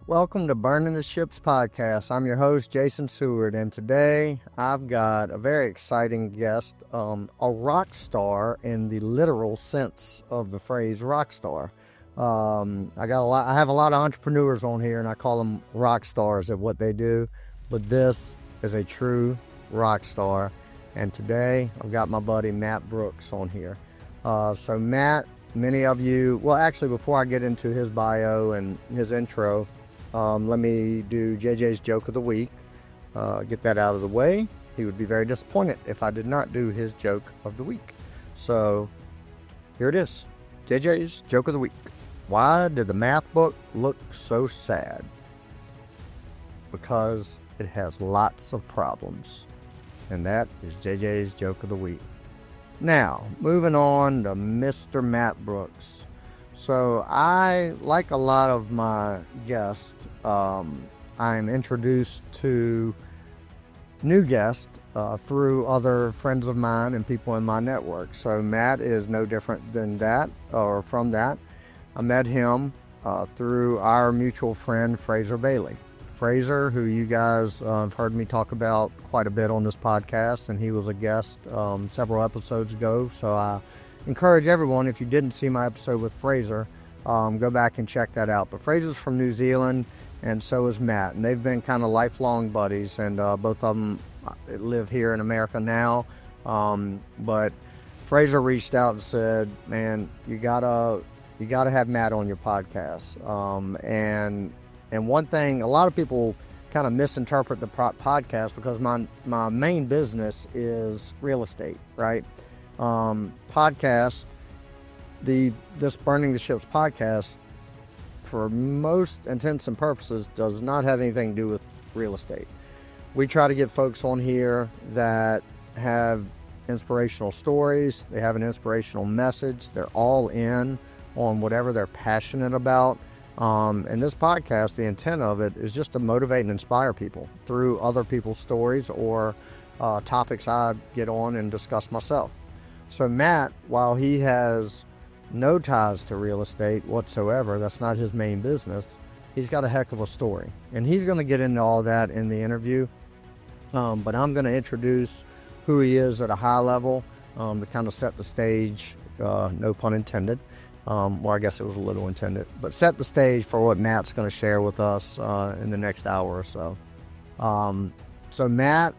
Welcome to Burning the Ships podcast. I'm your host, Jason Seward, and today I've got a very exciting guest, a rock star in the literal sense of the phrase rock star. I have a lot of entrepreneurs on here, and I call them rock stars at what they do, but this is a true rock star. And today I've got my buddy Matt Brooks on here. So Matt, many of you, well, actually, before I get into his bio and his intro, let me do JJ's joke of the week. Get that out of the way. He would be very disappointed if I did not do his joke of the week. So here it is. JJ's joke of the week. Why did the math book look so sad? Because it has lots of problems. And that is JJ's joke of the week. Now, moving on to Mr. Matt Brooks. So I, like a lot of my guests, I'm introduced to new guests through other friends of mine and people in my network. So Matt is no different than that, or from that. I met him through our mutual friend, Fraser Bailey. Fraser, who you guys have heard me talk about quite a bit on this podcast, and he was a guest several episodes ago. So I encourage everyone, if you didn't see my episode with Fraser, go back and check that out. But Fraser's from New Zealand, and so is Matt, and they've been kind of lifelong buddies, and both of them live here in America now. But Fraser reached out and said, "Man, you gotta have Matt on your podcast." And one thing, a lot of people kind of misinterpret the podcast because my main business is real estate, right? Podcast, this Burning the Ships podcast, for most intents and purposes, does not have anything to do with real estate. We try to get folks on here that have inspirational stories, they have an inspirational message, they're all in on whatever they're passionate about. And this podcast, the intent of it is just to motivate and inspire people through other people's stories or topics I get on and discuss myself. So Matt, while he has no ties to real estate whatsoever, that's not his main business, he's got a heck of a story. And he's going to get into all that in the interview. But I'm going to introduce who he is at a high level to kind of set the stage, no pun intended. Well, I guess it was a little intended, but set the stage for what Matt's going to share with us in the next hour or so. So Matt,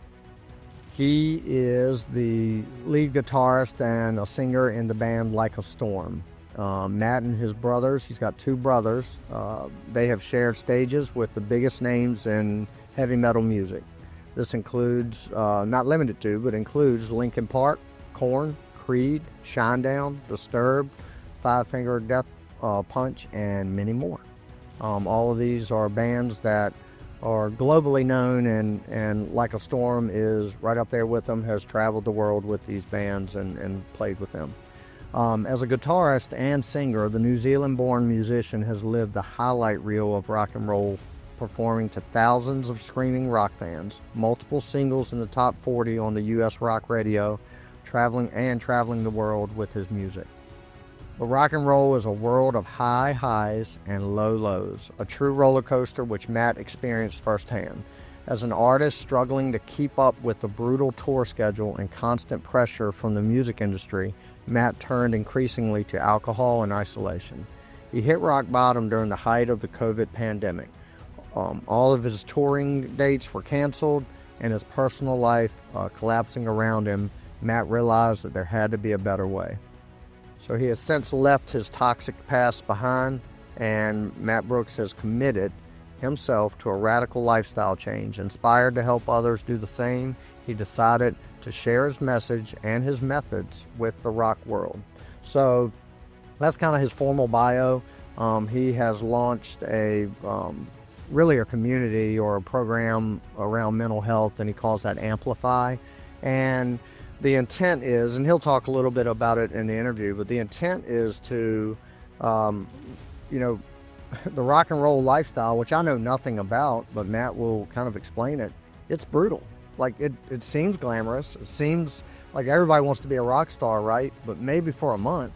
he is the lead guitarist and a singer in the band Like a Storm. Matt and his brothers, he's got two brothers, they have shared stages with the biggest names in heavy metal music. This includes, not limited to, but includes Linkin Park, Korn, Creed, Shinedown, Disturbed, Five Finger Death Punch, and many more. All of these are bands that are globally known, and Like a Storm is right up there with them, has traveled the world with these bands and played with them. As a guitarist and singer, the New Zealand-born musician has lived the highlight reel of rock and roll, performing to thousands of screaming rock fans, multiple singles in the top 40 on the U.S. rock radio, traveling the world with his music. But rock and roll is a world of high highs and low lows, a true roller coaster which Matt experienced firsthand. As an artist struggling to keep up with the brutal tour schedule and constant pressure from the music industry, Matt turned increasingly to alcohol and isolation. He hit rock bottom during the height of the COVID pandemic. All of his touring dates were canceled, and his personal life collapsing around him. Matt realized that there had to be a better way. So he has since left his toxic past behind, and Matt Brooks has committed himself to a radical lifestyle change. Inspired to help others do the same, he decided to share his message and his methods with the rock world. So that's kind of his formal bio. He has launched really a community or a program around mental health, and he calls that Amplify. And the intent is, and he'll talk a little bit about it in the interview, but the intent is to, the rock and roll lifestyle, which I know nothing about, but Matt will kind of explain it. It's brutal. Like it seems glamorous. It seems like everybody wants to be a rock star, right? But maybe for a month,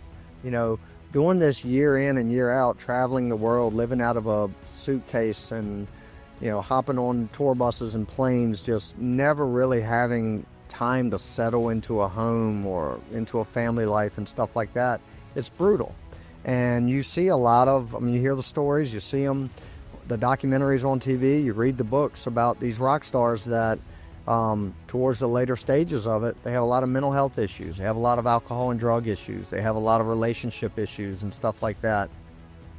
doing this year in and year out, traveling the world, living out of a suitcase and, hopping on tour buses and planes, just never really having time to settle into a home or into a family life and stuff like that. It's brutal. And you see a lot of, you hear the stories, you see them, the documentaries on TV, you read the books about these rock stars that towards the later stages of it, they have a lot of mental health issues. They have a lot of alcohol and drug issues. They have a lot of relationship issues and stuff like that.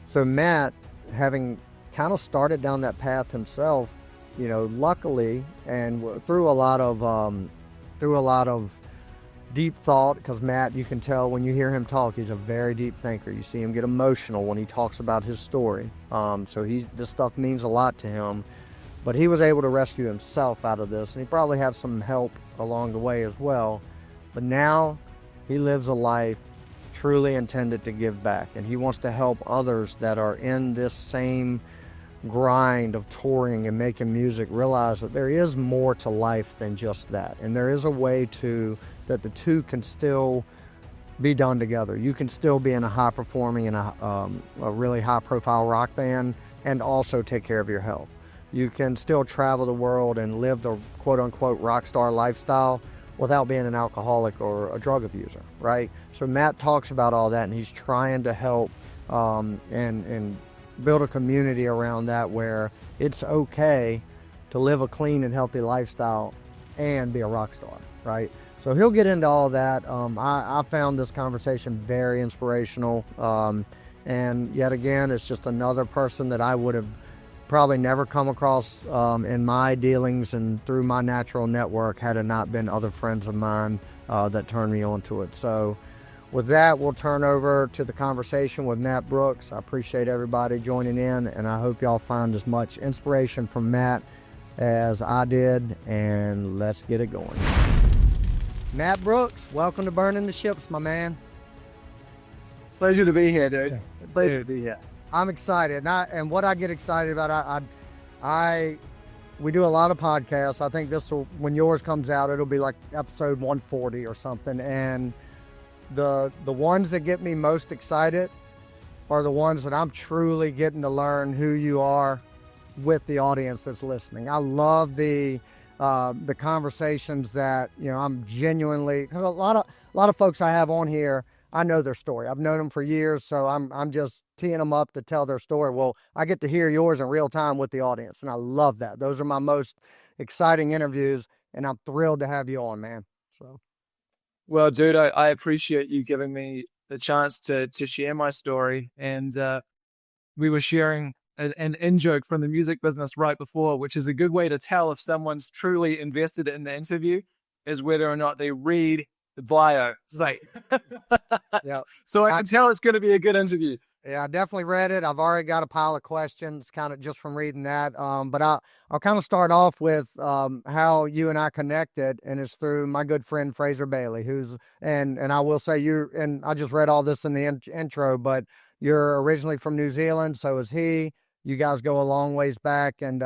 So Matt, having kind of started down that path himself, luckily, and through a lot of deep thought, because Matt, you can tell when you hear him talk, he's a very deep thinker. You see him get emotional when he talks about his story. So this stuff means a lot to him. But he was able to rescue himself out of this, and he probably have some help along the way as well. But now he lives a life truly intended to give back, and he wants to help others that are in this same grind of touring and making music realize that there is more to life than just that, and there is a way that the two can still be done together. You can still be in a high performing and a really high profile rock band and also take care of your health. You can still travel the world and live the quote-unquote rock star lifestyle without being an alcoholic or a drug abuser, right? So Matt talks about all that, and he's trying to help and build a community around that where it's okay to live a clean and healthy lifestyle and be a rock star, right? So he'll get into all that. I found this conversation very inspirational. And yet again, it's just another person that I would have probably never come across in my dealings and through my natural network had it not been other friends of mine that turned me onto it. So with that, we'll turn over to the conversation with Matt Brooks. I appreciate everybody joining in, and I hope y'all find as much inspiration from Matt as I did, and let's get it going. Matt Brooks, welcome to Burning the Ships, my man. Pleasure to be here, dude. Pleasure to be here. I'm excited, and what I get excited about, we do a lot of podcasts. I think when yours comes out, it'll be like episode 140 or something. And the ones that get me most excited are the ones that I'm truly getting to learn who you are with the audience that's listening. I love the conversations that I'm genuinely, because a lot of folks I have on here, I know their story. I've known them for years, so I'm just teeing them up to tell their story. Well, I get to hear yours in real time with the audience, and I love that. Those are my most exciting interviews, and I'm thrilled to have you on, man. So, well, dude, I appreciate you giving me the chance to share my story. And we were sharing an in-joke from the music business right before, which is a good way to tell if someone's truly invested in the interview, is whether or not they read the bio. It's like, yeah. So I can tell it's going to be a good interview. Yeah, I definitely read it. I've already got a pile of questions kind of just from reading that. But I'll kind of start off with how you and I connected, and it's through my good friend Fraser Bailey, and I will say and I just read all this in the intro, but you're originally from New Zealand, so is he. You guys go a long ways back, and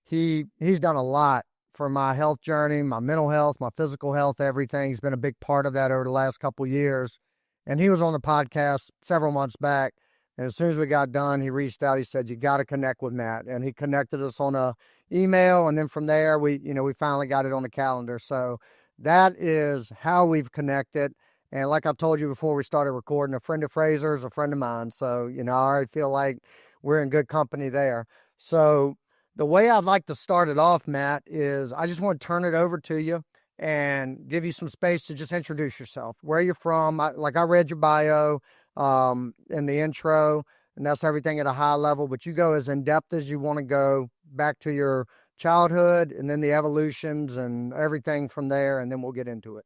he's done a lot for my health journey, my mental health, my physical health, everything. He's been a big part of that over the last couple years. And he was on the podcast several months back. And as soon as we got done, he reached out. He said, "You got to connect with Matt." And he connected us on a email. And then from there, we finally got it on the calendar. So that is how we've connected. And like I told you before we started recording, a friend of Fraser's a friend of mine. So, I already feel like we're in good company there. So the way I'd like to start it off, Matt, is I just want to turn it over to you and give you some space to just introduce yourself, where you're from. I read your bio in the intro, and that's everything at a high level, but you go as in depth as you want to go back to your childhood and then the evolutions and everything from there, and then we'll get into it.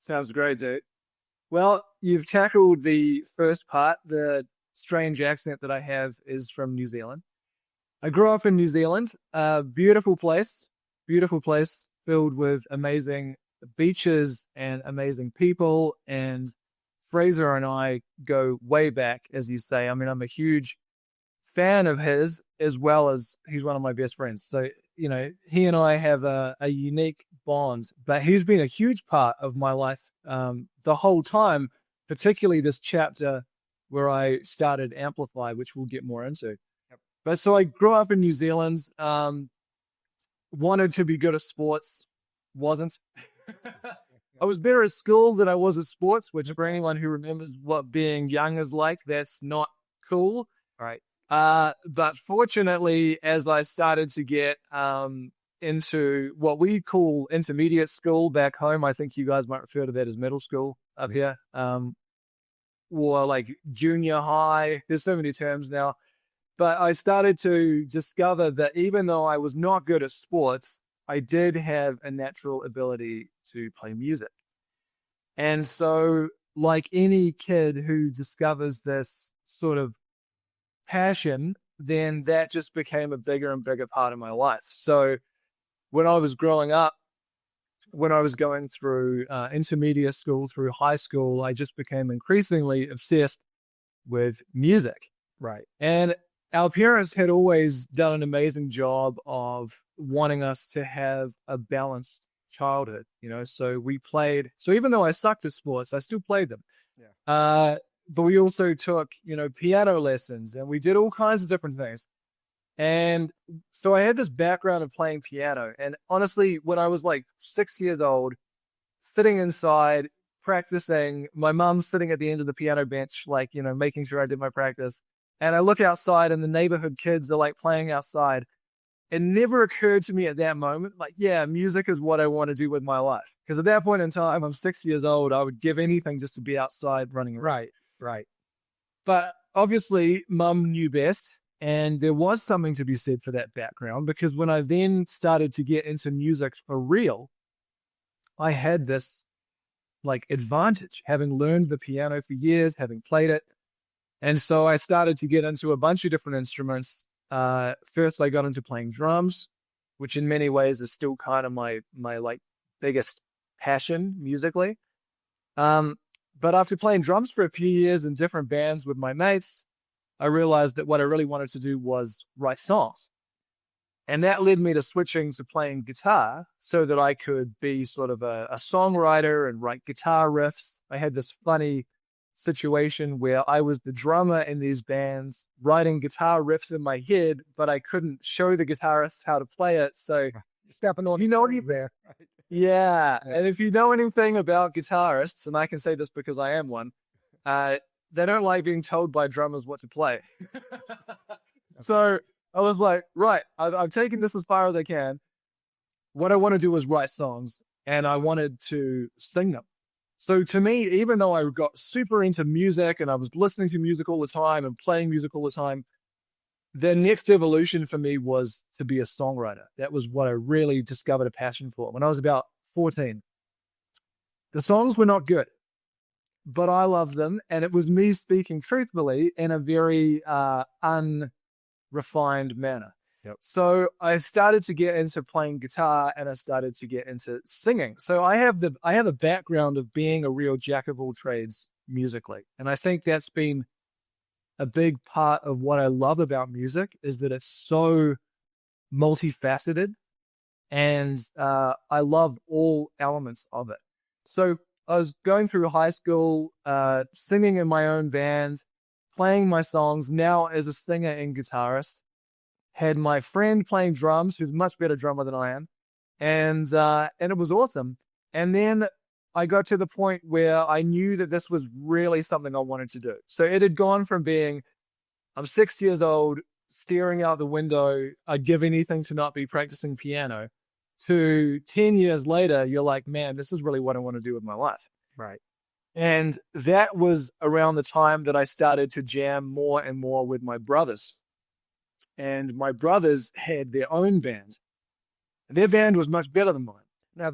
Sounds great, dude. Well, you've tackled the first part. The strange accent that I have is from New Zealand. I grew up in New Zealand, beautiful place filled with amazing beaches and amazing people. And Fraser and I go way back, as you say. I mean, I'm a huge fan of his, as well as he's one of my best friends. So, he and I have a unique bond, but he's been a huge part of my life the whole time. particularly this chapter where I started Amplify, which we'll get more into. Yep. But so I grew up in New Zealand, wanted to be good at sports, wasn't. I was better at school than I was at sports, which for anyone who remembers what being young is like, that's not cool. Right. But fortunately, as I started to get into what we call intermediate school back home, I think you guys might refer to that as middle school up here, or like junior high. There's so many terms now. But I started to discover that even though I was not good at sports, I did have a natural ability to play music. And so, like any kid who discovers this sort of passion, then that just became a bigger and bigger part of my life. So when I was growing up, when I was going through intermediate school, through high school, I just became increasingly obsessed with music. Right. And our parents had always done an amazing job of wanting us to have a balanced childhood, so we played. So even though I sucked at sports, I still played them. Yeah. But we also took, piano lessons, and we did all kinds of different things. And so I had this background of playing piano. And honestly, when I was like 6 years old, sitting inside, practicing, my mom's sitting at the end of the piano bench, like, making sure I did my practice. And I look outside and the neighborhood kids are like playing outside. It never occurred to me at that moment, like, yeah, music is what I want to do with my life. Because at that point in time, I'm 6 years old. I would give anything just to be outside running around. Right. But obviously, mum knew best. And there was something to be said for that background, because when I then started to get into music for real, I had this like advantage, having learned the piano for years, having played it. And so I started to get into a bunch of different instruments. First, I got into playing drums, which in many ways is still kind of my like biggest passion musically. But after playing drums for a few years in different bands with my mates, I realized that what I really wanted to do was write songs. And that led me to switching to playing guitar so that I could be sort of a songwriter and write guitar riffs. I had this funny situation where I was the drummer in these bands writing guitar riffs in my head, but I couldn't show the guitarists how to play it. So You're stepping on there. Yeah. And if you know anything about guitarists, and I can say this because I am one, they don't like being told by drummers what to play. So I was like, right, I've taken this as far as I can. What I want to do is write songs, and I wanted to sing them. So to me, even though I got super into music and I was listening to music all the time and playing music all the time, the next evolution for me was to be a songwriter. That was what I really discovered a passion for when I was about 14. The songs were not good, but I loved them. And it was me speaking truthfully in a very unrefined manner. Yep. So I started to get into playing guitar, and I started to get into singing. So I have a background of being a real jack of all trades musically. And I think that's been a big part of what I love about music, is that it's so multifaceted, and I love all elements of it. So I was going through high school, singing in my own band, playing my songs, now as a singer and guitarist. Had my friend playing drums, who's a much better drummer than I am. And it was awesome. And then I got to the point where I knew that this was really something I wanted to do. So it had gone from being, I'm 6 years old, staring out the window, I'd give anything to not be practicing piano, to 10 years later, you're like, man, this is really what I want to do with my life. Right. And that was around the time that I started to jam more and more with my brothers. And my brothers had their own band. Their band was much better than mine. Now,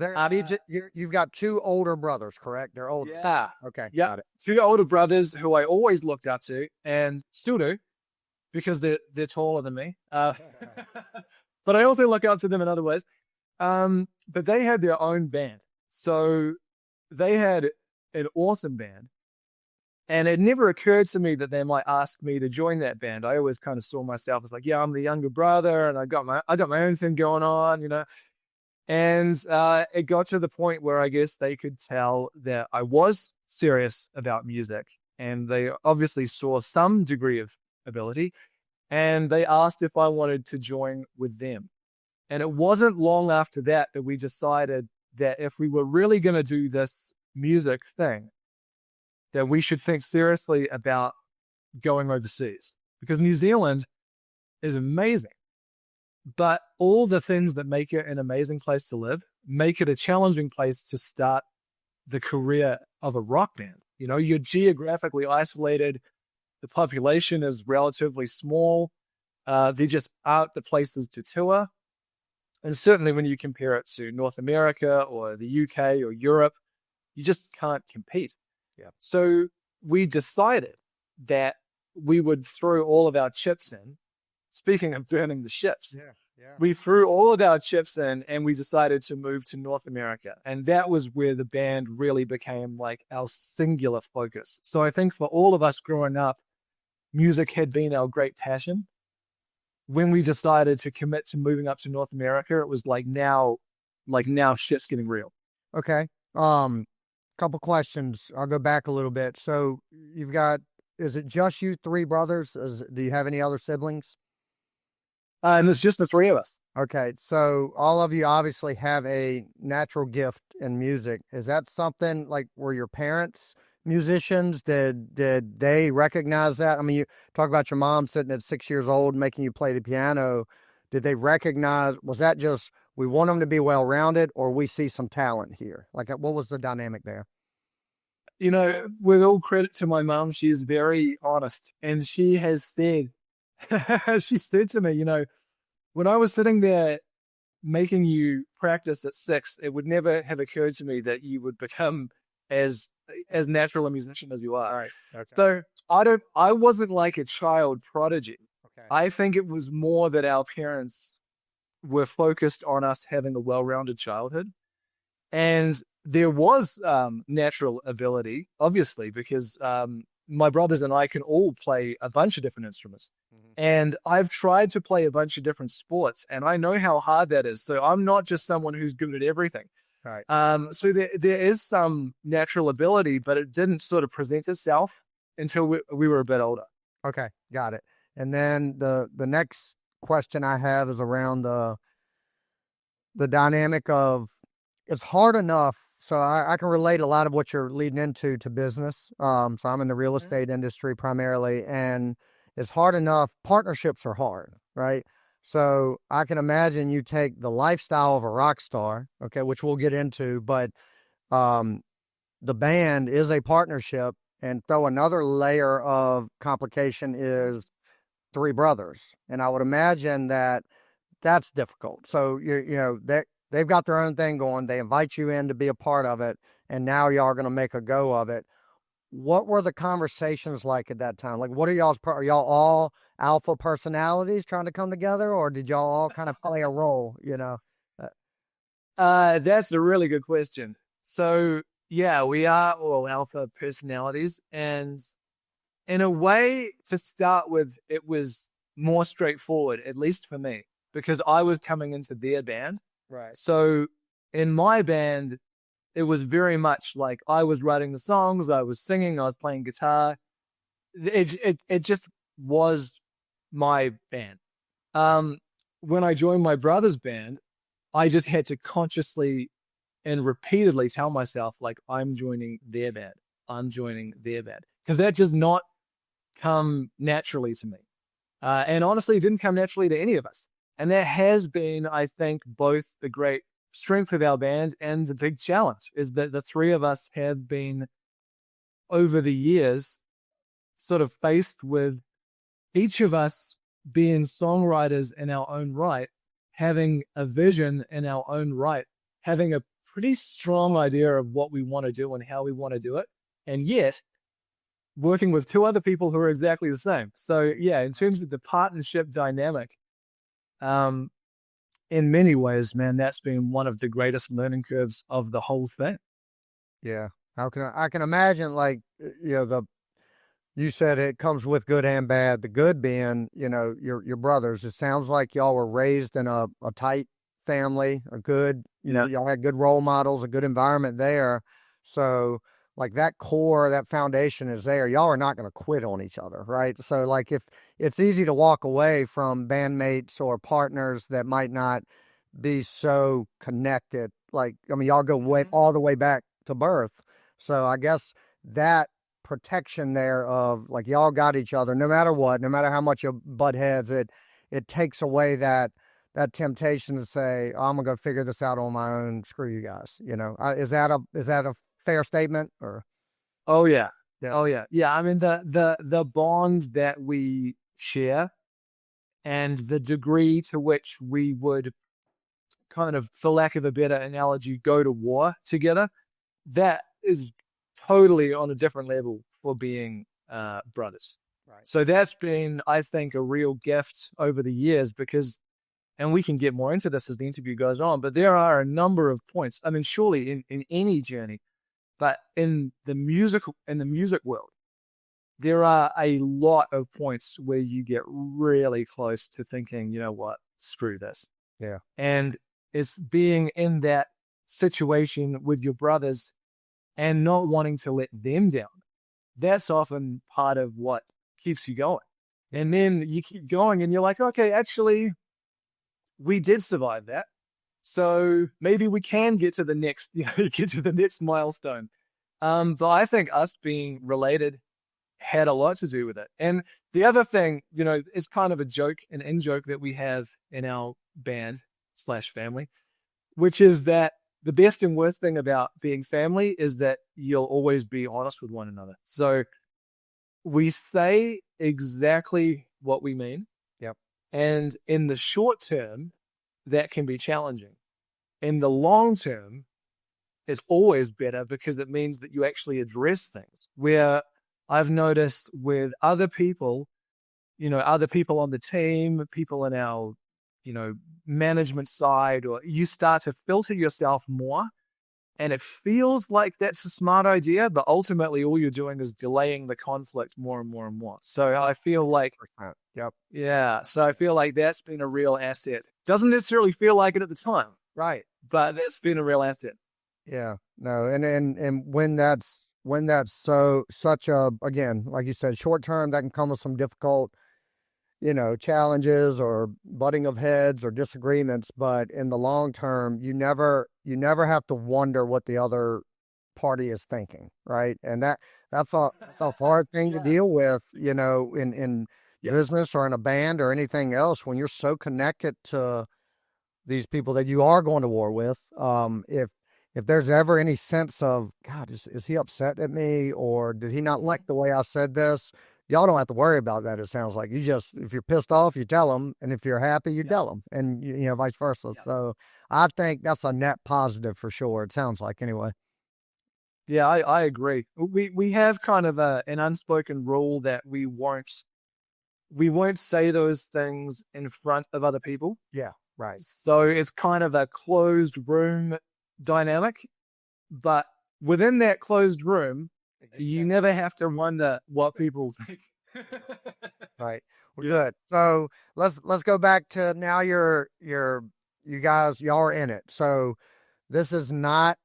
you've got two older brothers, correct? They're older. Yeah. Okay. Yeah. Got it. Two older brothers who I always looked up to and still do, because they're taller than me. But I also look up to them in other ways. But they had their own band. So they had an awesome band. And it never occurred to me that they might ask me to join that band. I always kind of saw myself as like, yeah, I'm the younger brother, and I got my own thing going on, And it got to the point where I guess they could tell that I was serious about music, and they obviously saw some degree of ability, and they asked if I wanted to join with them. And it wasn't long after that that we decided that if we were really going to do this music thing, that we should think seriously about going overseas, because New Zealand is amazing. But all the things that make it an amazing place to live make it a challenging place to start the career of a rock band. You know, you're geographically isolated. The population is relatively small. There just aren't the places to tour. And certainly when you compare it to North America or the UK or Europe, you just can't compete. Yeah. So we decided that we would throw all of our chips in. Speaking of burning the ships, we threw all of our chips in and we decided to move to North America. And that was where the band really became like our singular focus. So I think for all of us growing up, music had been our great passion. When we decided to commit to moving up to North America, it was like now shit's getting real. Okay. Couple questions. I'll go back a little bit. So you've got, is it just you three brothers? Do you have any other siblings? And it's just the three of us. Okay. So all of you obviously have a natural gift in music. Is that something like, were your parents musicians? Did they recognize that? I mean, you talk about your mom sitting at 6 years old making you play the piano. Did they recognize, was that just, we want them to be well-rounded, or we see some talent here? Like, what was the dynamic there? You know, with all credit to my mom, she's very honest. And she has said, she said to me, you know, when I was sitting there making you practice at 6, it would never have occurred to me that you would become as natural a musician as you are. All right. Okay. So I wasn't like a child prodigy. Okay. I think it was more that our parents were focused on us having a well-rounded childhood. And there was natural ability, obviously, because my brothers and I can all play a bunch of different instruments. Mm-hmm. And I've tried to play a bunch of different sports, and I know how hard that is. So I'm not just someone who's good at everything. Right. So there is some natural ability, but it didn't sort of present itself until we were a bit older. Okay, got it. And then the next question I have is around the dynamic of, it's hard enough. So I can relate a lot of what you're leading into to business. So I'm in the real estate industry primarily, and it's hard enough. Partnerships are hard, right? So I can imagine you take the lifestyle of a rock star, okay, which we'll get into, but the band is a partnership, and throw another layer of complication is three brothers. And I would imagine that that's difficult. So, you know, they've got their own thing going. They invite you in to be a part of it, and now y'all are going to make a go of it. What were the conversations like at that time? Like, what are y'all all alpha personalities trying to come together, or did y'all all kind of play a role, you know? That's a really good question. So, yeah, we are all alpha personalities. And in a way, to start with, it was more straightforward, at least for me, because I was coming into their band. Right. So in my band, it was very much like I was writing the songs, I was singing, I was playing guitar. It just was my band. When I joined my brother's band, I just had to consciously and repeatedly tell myself, like, I'm joining their band. I'm joining their band. Because that does not come naturally to me. And honestly, it didn't come naturally to any of us. And that has been, I think, both the great strength of our band and the big challenge, is that the three of us have been, over the years, sort of faced with each of us being songwriters in our own right, having a vision in our own right, having a pretty strong idea of what we want to do and how we want to do it, and yet working with two other people who are exactly the same. So yeah, in terms of the partnership dynamic, in many ways, man, that's been one of the greatest learning curves of the whole thing. Yeah. I can imagine, like, you know, you said it comes with good and bad. The good being, you know, your brothers. It sounds like y'all were raised in a tight family, a good, you know, y'all had good role models, a good environment there. So like that core, that foundation is there. Y'all are not going to quit on each other, right? So like if it's easy to walk away from bandmates or partners that might not be so connected. Like, I mean, y'all go way all the way back to birth. So I guess that protection there of like y'all got each other no matter what, no matter how much you butt heads, it takes away that temptation to say, oh, I'm gonna go figure this out on my own. Screw you guys. You know, is that a fair statement or? Oh yeah. Yeah. Oh yeah. Yeah. I mean the bond that we share and the degree to which we would kind of, for lack of a better analogy, go to war together, that is totally on a different level for being brothers. Right. So that's been, I think, a real gift over the years because, and we can get more into this as the interview goes on, but there are a number of points. I mean, surely in any journey, but in the music world, there are a lot of points where you get really close to thinking, you know what, screw this. Yeah. And it's being in that situation with your brothers and not wanting to let them down. That's often part of what keeps you going. And then you keep going and you're like, okay, actually, we did survive that. So maybe we can get to the next, get to the next milestone. But I think us being related had a lot to do with it. And the other thing, is kind of a joke, an in-joke that we have in our band/family, which is that the best and worst thing about being family is that you'll always be honest with one another. So we say exactly what we mean. Yep. And in the short term, that can be challenging. In the long term, it's always better because it means that you actually address things. Where I've noticed with other people on the team, people in our, management side, or you start to filter yourself more. And it feels like that's a smart idea, but ultimately all you're doing is delaying the conflict more and more and more. So I feel like, yep. Yeah. So I feel like that's been a real asset. Doesn't necessarily feel like it at the time. Right. But that's been a real asset. Yeah. No. And when that's such a, again, like you said, short term, that can come with some difficult, challenges or butting of heads or disagreements. But in the long term, you never have to wonder what the other party is thinking. Right. And that's a hard thing to deal with, in business or in a band or anything else when you're so connected to these people that you are going to war with. If there's ever any sense of, God, is he upset at me, or did he not like the way I said this? Y'all don't have to worry about that. It sounds like if you're pissed off, you tell them, and if you're happy, you tell them, and vice versa. So I think that's a net positive for sure. It sounds like anyway. Yeah, I agree. We have kind of an unspoken rule that we won't say those things in front of other people. Yeah, right. So it's kind of a closed room dynamic, but within that closed room, you never have to wonder what people think. Right. Well, good. So let's go back to now. You guys, y'all are in it. So this is not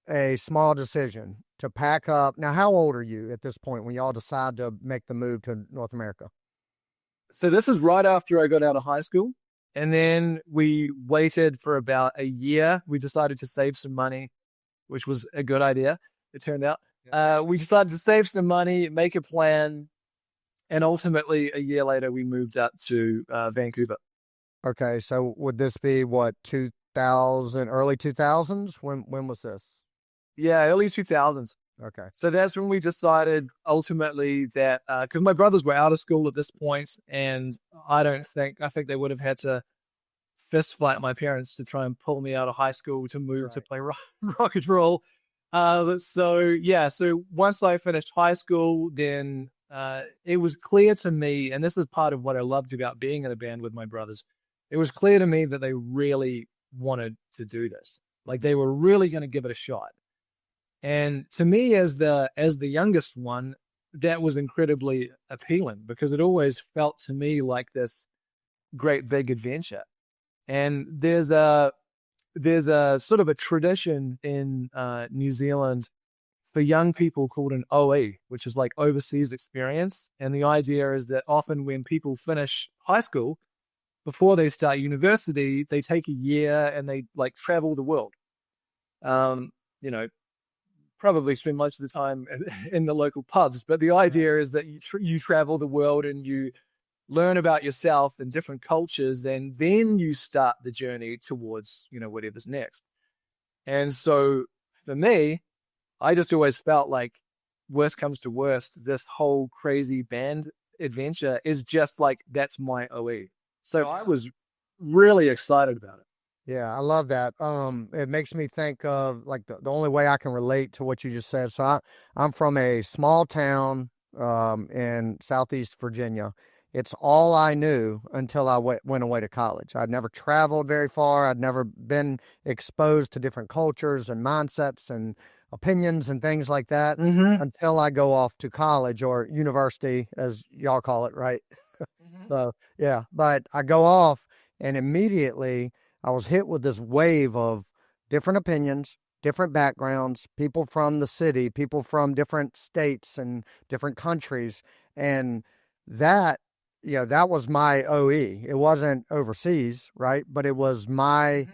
a small decision to pack up. Now, how old are you at this point when y'all decide to make the move to North America? So this is right after I got out of high school. And then we waited for about a year. We decided to save some money, which was a good idea, it turned out. We decided to save some money, make a plan, and ultimately a year later we moved up to Vancouver. Okay, so would this be what, 2000, early 2000s? When was this? Yeah, early 2000s. Okay. So that's when we decided ultimately that, because my brothers were out of school at this point, and I think they would have had to fist fight my parents to try and pull me out of high school to move to play rock and roll. So once I finished high school, then it was clear to me, and this is part of what I loved about being in a band with my brothers, it was clear to me that they really wanted to do this. Like they were really going to give it a shot. And to me, as the youngest one, that was incredibly appealing because it always felt to me like this great big adventure. And there's a sort of a tradition in New Zealand for young people called an OE, which is like overseas experience. And the idea is that often when people finish high school, before they start university, they take a year and they like travel the world. Um, you know, probably spend most of the time in the local pubs. But the idea is that you travel the world and you learn about yourself and different cultures, and then you start the journey towards, whatever's next. And so for me, I just always felt like, worst comes to worst, this whole crazy band adventure is just like, that's my OE. So I was really excited about it. Yeah, I love that. It makes me think of like the only way I can relate to what you just said. So I'm from a small town in Southeast Virginia. It's all I knew until I went away to college. I'd never traveled very far. I'd never been exposed to different cultures and mindsets and opinions and things like that until I go off to college or university, as y'all call it, right? So, yeah, but I go off and immediately I was hit with this wave of different opinions, different backgrounds, people from the city, people from different states and different countries. And that, that was my OE. It wasn't overseas, right? But it was my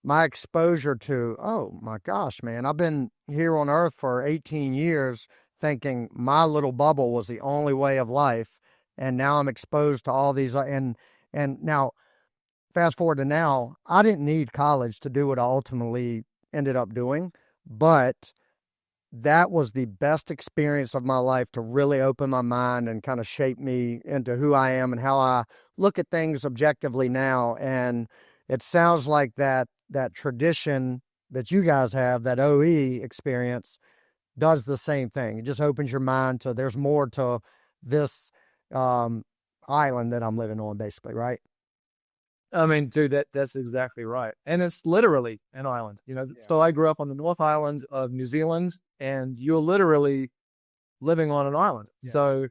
exposure to, oh my gosh, man, I've been here on Earth for 18 years thinking my little bubble was the only way of life. And now I'm exposed to all these, and now fast forward to now, I didn't need college to do what I ultimately ended up doing, but that was the best experience of my life to really open my mind and kind of shape me into who I am and how I look at things objectively now. And it sounds like that tradition that you guys have, that OE experience, does the same thing. It just opens your mind to there's more to this island that I'm living on, basically, right? I mean, dude, that's exactly right. And it's literally an island, So I grew up on the North Island of New Zealand, and you're literally living on an island. Yeah. So,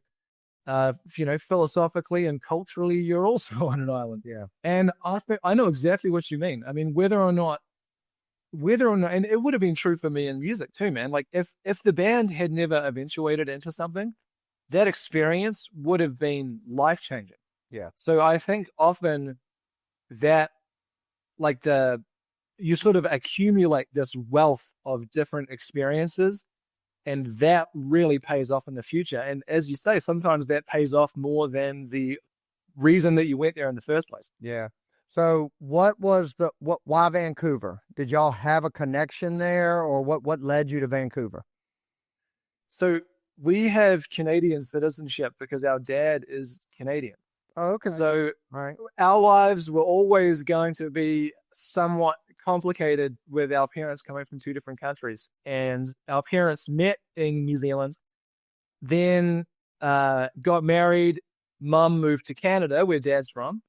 philosophically and culturally, you're also on an island. Yeah. And I know exactly what you mean. I mean, whether or not, and it would have been true for me in music too, man. Like if the band had never eventuated into something, that experience would have been life-changing. Yeah. So I think often that you sort of accumulate this wealth of different experiences, and that really pays off in the future. And as you say, sometimes that pays off more than the reason that you went there in the first place. Yeah. So why Vancouver? Did y'all have a connection there, or what led you to Vancouver? So we have Canadian citizenship because our dad is Canadian. Oh, okay. So right. Our lives were always going to be somewhat complicated with our parents coming from two different countries. And our parents met in New Zealand, then got married. Mum moved to Canada, where dad's from.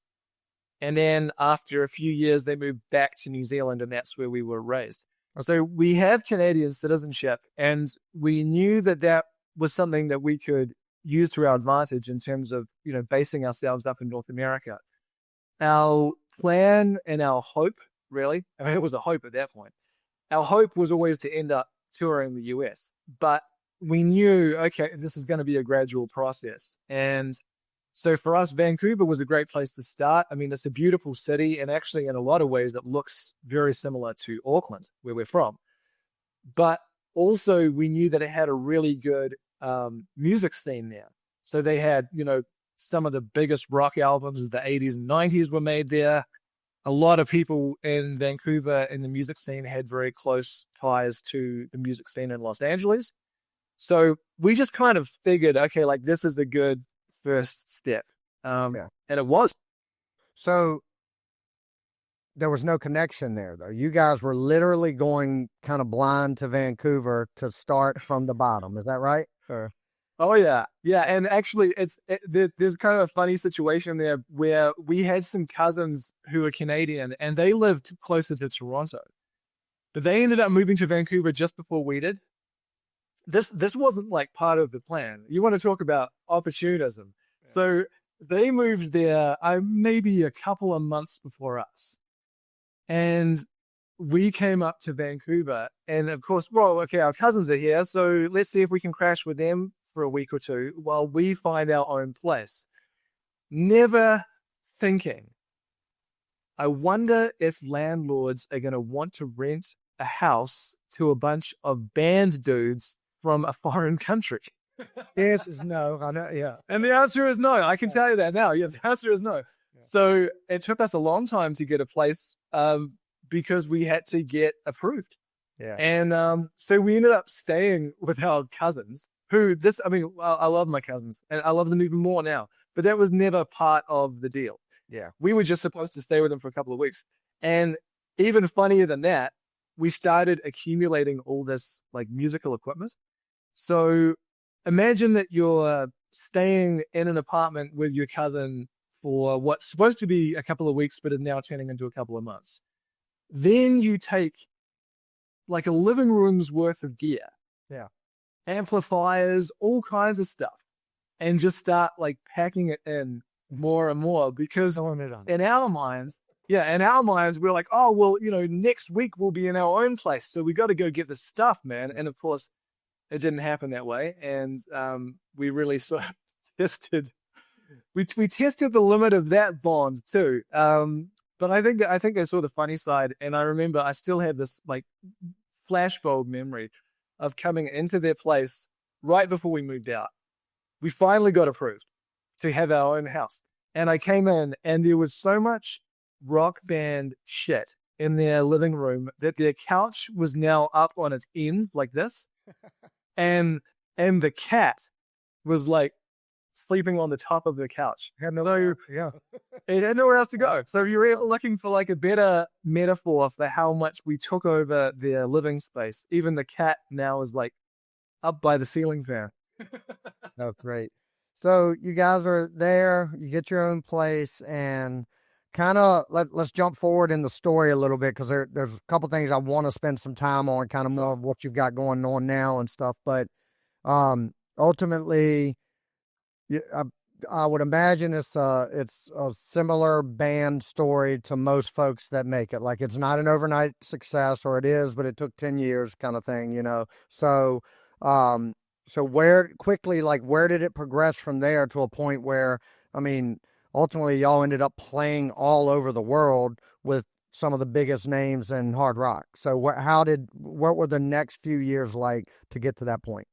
And then after a few years, they moved back to New Zealand, and that's where we were raised. Okay. So we have Canadian citizenship, and we knew that was something that we could use to our advantage in terms of, basing ourselves up in North America. Our plan and our hope, really, I mean, it was a hope at that point. Our hope was always to end up touring the US, but we knew, okay, this is going to be a gradual process. And so for us, Vancouver was a great place to start. I mean, it's a beautiful city, and actually in a lot of ways, it looks very similar to Auckland, where we're from. But also we knew that it had a really good music scene there. So they had, some of the biggest rock albums of the 80s and 90s were made there. A lot of people in Vancouver in the music scene had very close ties to the music scene in Los Angeles. So we just kind of figured, okay, like this is the good first step. And it was. So there was no connection there, though. You guys were literally going kind of blind to Vancouver to start from the bottom. Is that right? Or? Oh, yeah. Yeah. And actually, there's kind of a funny situation there where we had some cousins who were Canadian, and they lived closer to Toronto. But they ended up moving to Vancouver just before we did. This wasn't like part of the plan. You want to talk about opportunism. Yeah. So they moved there maybe a couple of months before us. And we came up to Vancouver, and of course, well, okay, our cousins are here, so let's see if we can crash with them for a week or two while we find our own place. Never thinking, I wonder if landlords are going to want to rent a house to a bunch of band dudes from a foreign country. The answer is no. I know, yeah. And the answer is no. I can tell you that now. Yeah, the answer is no. So it took us a long time to get a place because we had to get approved. Yeah. And so we ended up staying with our cousins who I love my cousins and I love them even more now, but that was never part of the deal. Yeah. We were just supposed to stay with them for a couple of weeks. And even funnier than that, we started accumulating all this like musical equipment. So imagine that you're staying in an apartment with your cousin for what's supposed to be a couple of weeks, but is now turning into a couple of months. Then you take like a living room's worth of gear. Yeah. Amplifiers, all kinds of stuff, and just start like packing it in more and more because in our minds, we're like, oh, well, next week we'll be in our own place. So we got to go get the stuff, man. And of course, it didn't happen that way. And we really sort of tested the limit of that bond too. But I think there's sort of funny side. And I remember I still have this like flashbulb memory of coming into their place right before we moved out. We finally got approved to have our own house. And I came in and there was so much rock band shit in their living room that their couch was now up on its end like this. And the cat was like sleeping on the top of the couch. It had nowhere else to go. So you're looking for like a better metaphor for how much we took over their living space. Even the cat now is like up by the ceiling fan. Oh, great. So you guys are there, you get your own place, and kind of let's jump forward in the story a little bit because there's a couple things I want to spend some time on, kind of more of what you've got going on now and stuff. But ultimately, I would imagine it's a similar band story to most folks that make it. Like it's not an overnight success, or it is, but it took 10 years kind of thing, So, so where did it progress from there to a point where, ultimately y'all ended up playing all over the world with some of the biggest names in hard rock. So what were the next few years like to get to that point?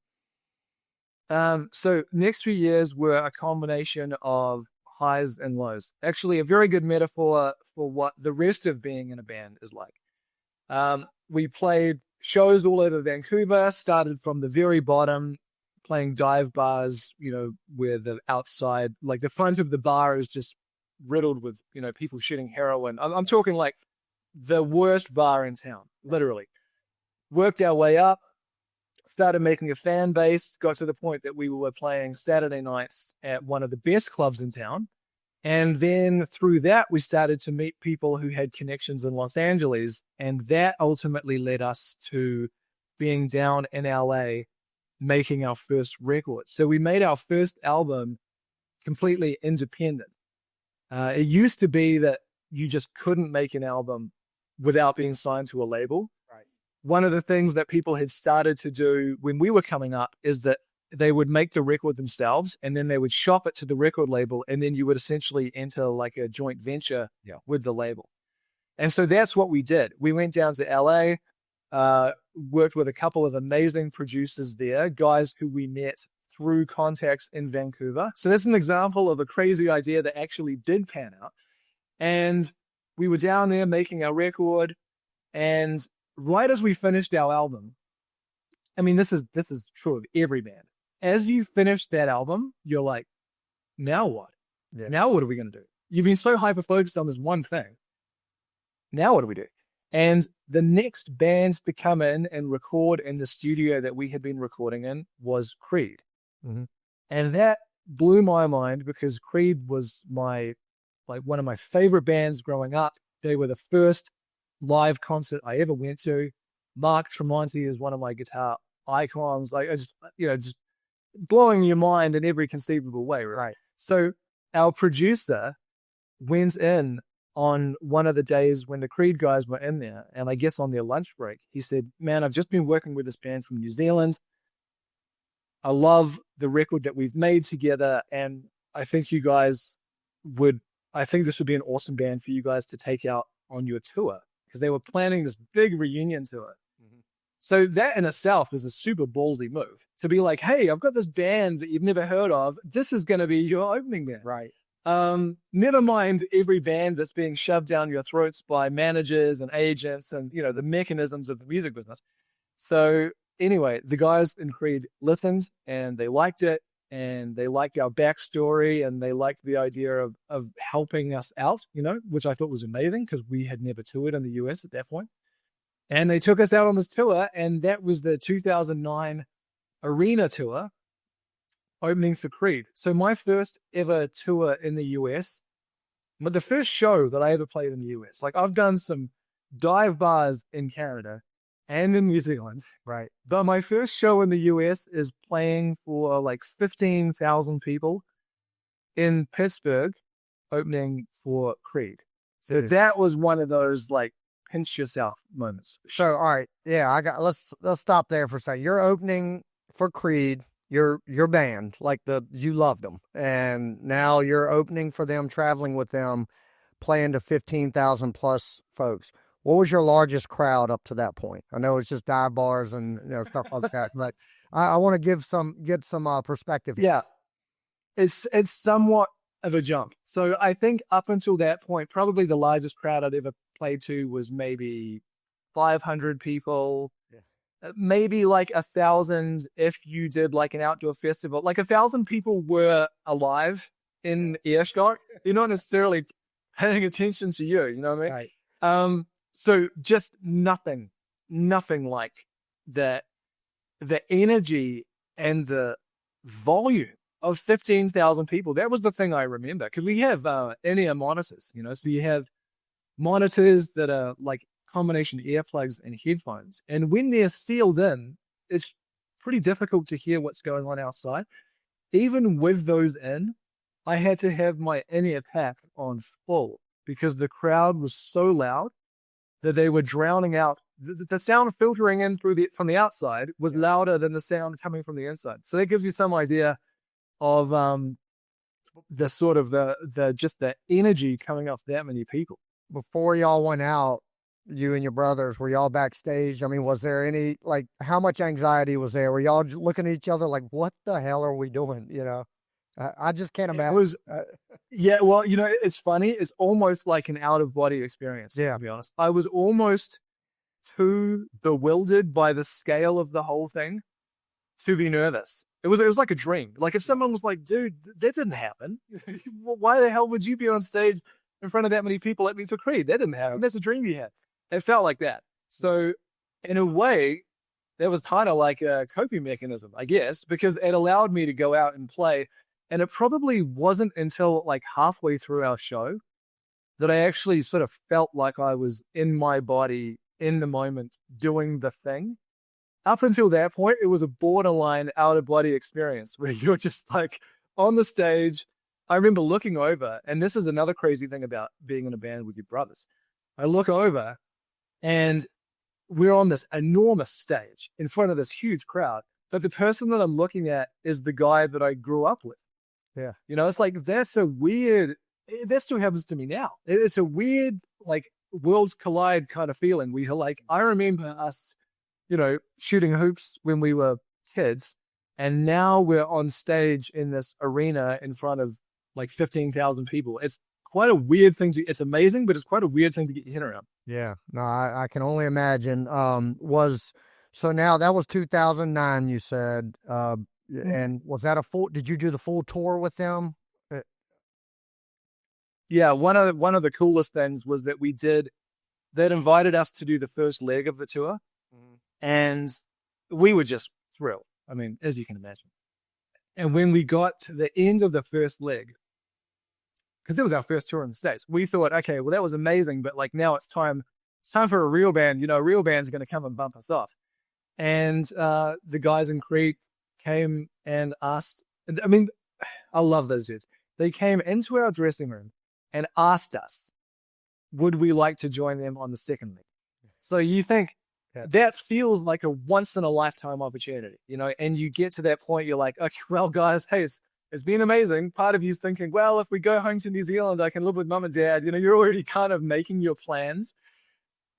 So next few years were a combination of highs and lows. Actually, a very good metaphor for what the rest of being in a band is like. We played shows all over Vancouver, started from the very bottom, playing dive bars, where the outside, like the front of the bar is just riddled with, people shooting heroin. I'm talking like the worst bar in town, literally. Worked our way up, started making a fan base, got to the point that we were playing Saturday nights at one of the best clubs in town. And then through that, we started to meet people who had connections in Los Angeles. And that ultimately led us to being down in LA, making our first record. So we made our first album completely independent. It used to be that you just couldn't make an album without being signed to a label. Right. One of the things that people had started to do when we were coming up is that they would make the record themselves and then they would shop it to the record label, and then you would essentially enter like a joint venture with the label. And so that's what we did. We went down to LA, worked with a couple of amazing producers there, guys who we met through contacts in Vancouver. So that's an example of a crazy idea that actually did pan out. And we were down there making our record, and right as we finished our album, this is true of every band. As you finish that album, you're like, now what? Yeah. Now what are we going to do? You've been so hyper-focused on this one thing. Now what do we do? And the next bands to come in and record in the studio that we had been recording in was Creed. Mm-hmm. And that blew my mind because Creed was one of my favorite bands growing up. They were the first live concert I ever went to. Mark Tremonti is one of my guitar icons. Just blowing your mind in every conceivable way, right? Right. So our producer went in on one of the days when the Creed guys were in there, and I guess on their lunch break, he said, "Man, I've just been working with this band from New Zealand. I love the record that we've made together, and I think you guys would, I think this would be an awesome band for you guys to take out on your tour," because they were planning this big reunion tour. So that in itself is a super ballsy move to be like, "Hey, I've got this band that you've never heard of. This is going to be your opening band." Right. Never mind every band that's being shoved down your throats by managers and agents and, you know, the mechanisms of the music business. So anyway, the guys in Creed listened and they liked it, and they liked our backstory, and they liked the idea of helping us out, you know, which I thought was amazing because we had never toured in the US at that point. And they took us out on this tour, and that was the 2009 arena tour opening for Creed. So my first ever tour in the US, but the first show that I ever played in the US, like I've done some dive bars in Canada and in New Zealand, Right. but my first show in the US is playing for like 15,000 people in Pittsburgh, opening for Creed. So that was one of those like pinch yourself moments. So, all right. Yeah, let's stop there for a second. You're opening for Creed, your band, like you loved them. And now you're opening for them, traveling with them, playing to 15,000 plus folks. What was your largest crowd up to that point? I know it's just dive bars and, you know, stuff like that, but I want to get some perspective. Yeah, it's somewhat of a jump. So I think up until that point, probably the largest crowd I'd ever played to was maybe 500 people, maybe like 1,000 if you did like an outdoor festival. Like 1,000 people were alive in earshot. They're not necessarily paying attention to you. You know what I mean? Right. So just nothing like that. The energy and the volume of 15,000 people. That was the thing I remember, because we have in-ear monitors, you know, so you have monitors that are like combination earplugs and headphones. And when they're sealed in, it's pretty difficult to hear what's going on outside. Even with those in, I had to have my in-ear pack on full because the crowd was so loud that they were drowning out. The sound filtering in from the outside was louder than the sound coming from the inside. So that gives you some idea of the sort of just the energy coming off that many people. Before y'all went out, you and your brothers, were y'all backstage? I mean, was there any, like, how much anxiety was there? Were y'all looking at each other like, what the hell are we doing? You know, I just can't imagine. Yeah, well, you know, it's funny. It's almost like an out of body experience. Yeah. To be honest, I was almost too bewildered by the scale of the whole thing to be nervous. It was like a dream. Like if someone was like, "Dude, that didn't happen. Why the hell would you be on stage in front of that many people at me for Creed? That didn't happen. That's a dream you had." It felt like that. So in a way, that was kind of like a coping mechanism, I guess, because it allowed me to go out and play. And it probably wasn't until like halfway through our show that I actually sort of felt like I was in my body in the moment doing the thing. Up until that point, it was a borderline out of body experience where you're just like on the stage. I remember looking over, and this is another crazy thing about being in a band with your brothers. I look over and we're on this enormous stage in front of this huge crowd, but the person that I'm looking at is the guy that I grew up with. Yeah. You know, it's like, that's a weird, that still happens to me now. It's a weird, like, worlds collide kind of feeling. We like, I remember us, you know, shooting hoops when we were kids, and now we're on stage in this arena in front of like 15,000 people. It's quite a weird thing it's amazing, but it's quite a weird thing to get your head around. Yeah, no, I can only imagine. So now that was 2009, you said, and was that did you do the full tour with them? Yeah, one of the coolest things was that they'd invited us to do the first leg of the tour, and we were just thrilled. I mean, as you can imagine. And when we got to the end of the first leg, because it was our first tour in the States, we thought, okay, well, that was amazing, but like now it's time for a real band. You know, a real band's going to come and bump us off. And the guys in Creed came and asked, I mean, I love those dudes. They came into our dressing room and asked us would we like to join them on the second leg? So you think Yeah. that feels like a once in a lifetime opportunity, and you get to that point, you're like, okay, well, guys, hey, it's been amazing. Part of you's thinking, well, if we go home to New Zealand, I can live with mum and dad. You're already kind of making your plans.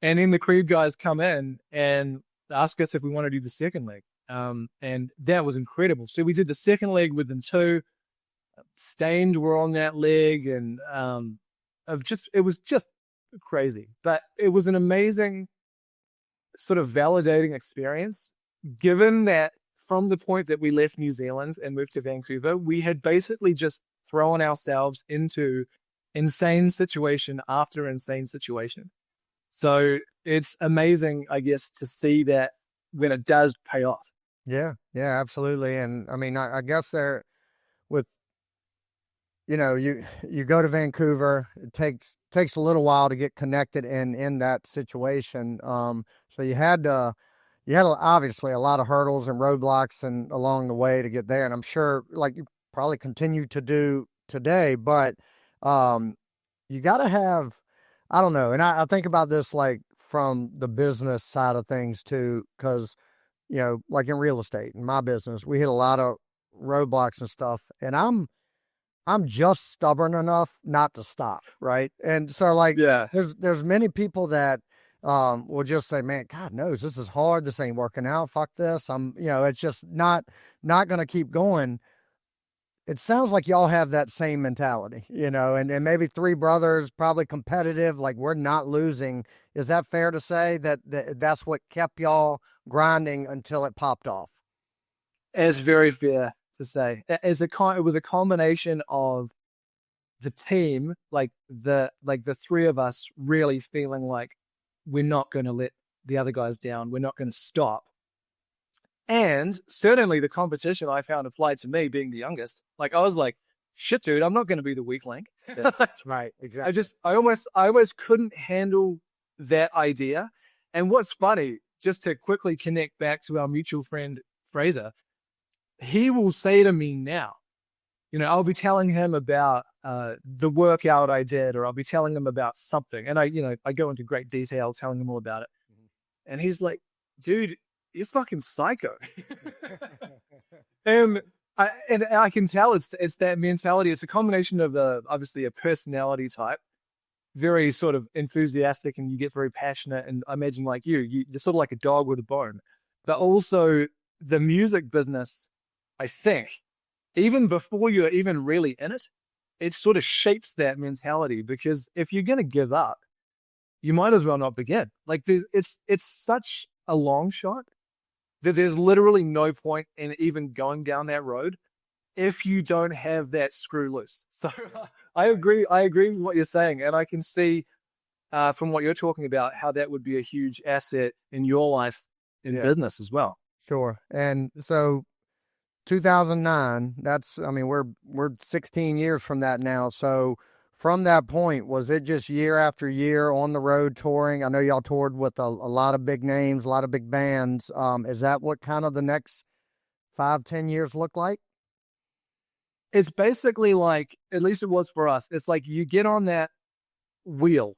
And then the Creed guys come in and ask us if we want to do the second leg. And that was incredible. So we did the second leg with them too. Stained were on that leg, and it was just crazy. But it was an amazing sort of validating experience, given that from the point that we left New Zealand and moved to Vancouver, we had basically just thrown ourselves into insane situation after insane situation. So it's amazing, I guess, to see that when it does pay off. Yeah, absolutely. And I mean, I guess there with, you go to Vancouver, it takes a little while to get connected in that situation. So you had obviously a lot of hurdles and roadblocks and along the way to get there. And I'm sure like you probably continue to do today, but, you got to have, I don't know. And I think about this like from the business side of things too, because, like in real estate, in my business, we hit a lot of roadblocks and stuff, and I'm just stubborn enough not to stop, right? And so like, Yeah. there's many people that will just say, man, God knows this is hard. This ain't working out. Fuck this. It's just not going to keep going. It sounds like y'all have that same mentality, and maybe three brothers, probably competitive, like we're not losing. Is that fair to say that's what kept y'all grinding until it popped off? It's very fair to say. It was a combination of the team, like the three of us really feeling like we're not going to let the other guys down. We're not going to stop. And certainly the competition I found applied to me being the youngest. Like I was like, shit, dude, I'm not going to be the weak link. That's right. Exactly. I almost couldn't handle that idea. And what's funny, just to quickly connect back to our mutual friend, Fraser, he will say to me now, I'll be telling him about the workout I did, or I'll be telling him about something. And I go into great detail telling him all about it. And he's like, dude, you're fucking psycho. and I can tell it's that mentality. It's a combination of obviously a personality type, very sort of enthusiastic, and you get very passionate. And I imagine like you're sort of like a dog with a bone. But also the music business, I think, even before you're even really in it, it sort of shapes that mentality, because if you're going to give up, you might as well not begin. Like it's such a long shot that there's literally no point in even going down that road if you don't have that screw loose. So I agree with what you're saying. And I can see from what you're talking about, how that would be a huge asset in your life in business as well. Sure. And so 2009, we're 16 years from that now. So from that point, was it just year after year on the road touring? I know y'all toured with a lot of big names, a lot of big bands. Is that what kind of the next 5-10 years look like? It's basically like, at least it was for us, it's like you get on that wheel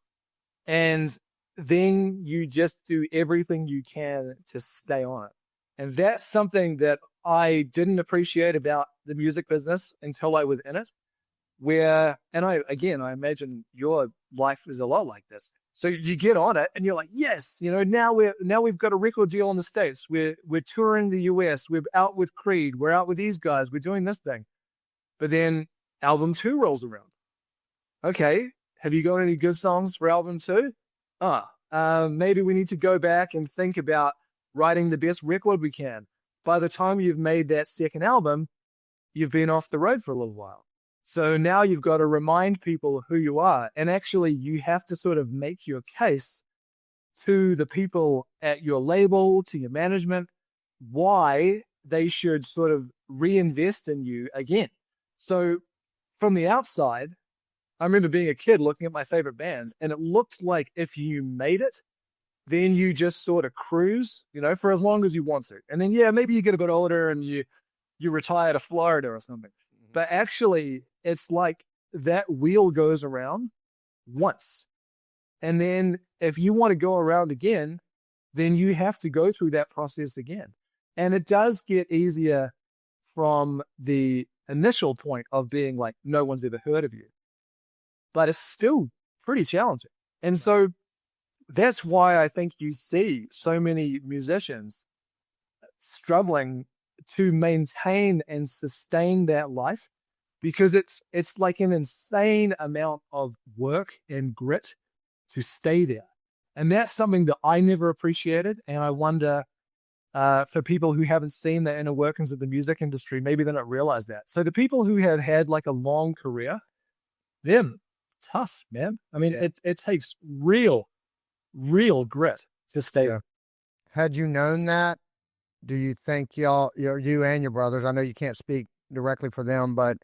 and then you just do everything you can to stay on it. And that's something that I didn't appreciate about the music business until I was in it. I imagine your life is a lot like this. So you get on it and you're like, yes, now we've got a record deal in the States. We're touring the US. We're out with Creed. We're out with these guys. We're doing this thing. But then album 2 rolls around. Okay, have you got any good songs for album 2? Maybe we need to go back and think about writing the best record we can. By the time you've made that second album, you've been off the road for a little while. So now you've got to remind people who you are. And actually, you have to sort of make your case to the people at your label, to your management, why they should sort of reinvest in you again. So from the outside, I remember being a kid looking at my favorite bands, and it looked like if you made it, then you just sort of cruise, for as long as you want to. And then, maybe you get a bit older and you retire to Florida or something. But actually, it's like that wheel goes around once. And then if you want to go around again, then you have to go through that process again. And it does get easier from the initial point of being like, no one's ever heard of you, but it's still pretty challenging. And so that's why I think you see so many musicians struggling to maintain and sustain that life, because it's like an insane amount of work and grit to stay there. And that's something that I never appreciated. And I wonder, for people who haven't seen the inner workings of the music industry, maybe they don't realize that. So the people who have had like a long career, them, tough, man. I mean, it takes real grit to stay there. Had you known that, do you think you and your brothers, I know you can't speak directly for them, but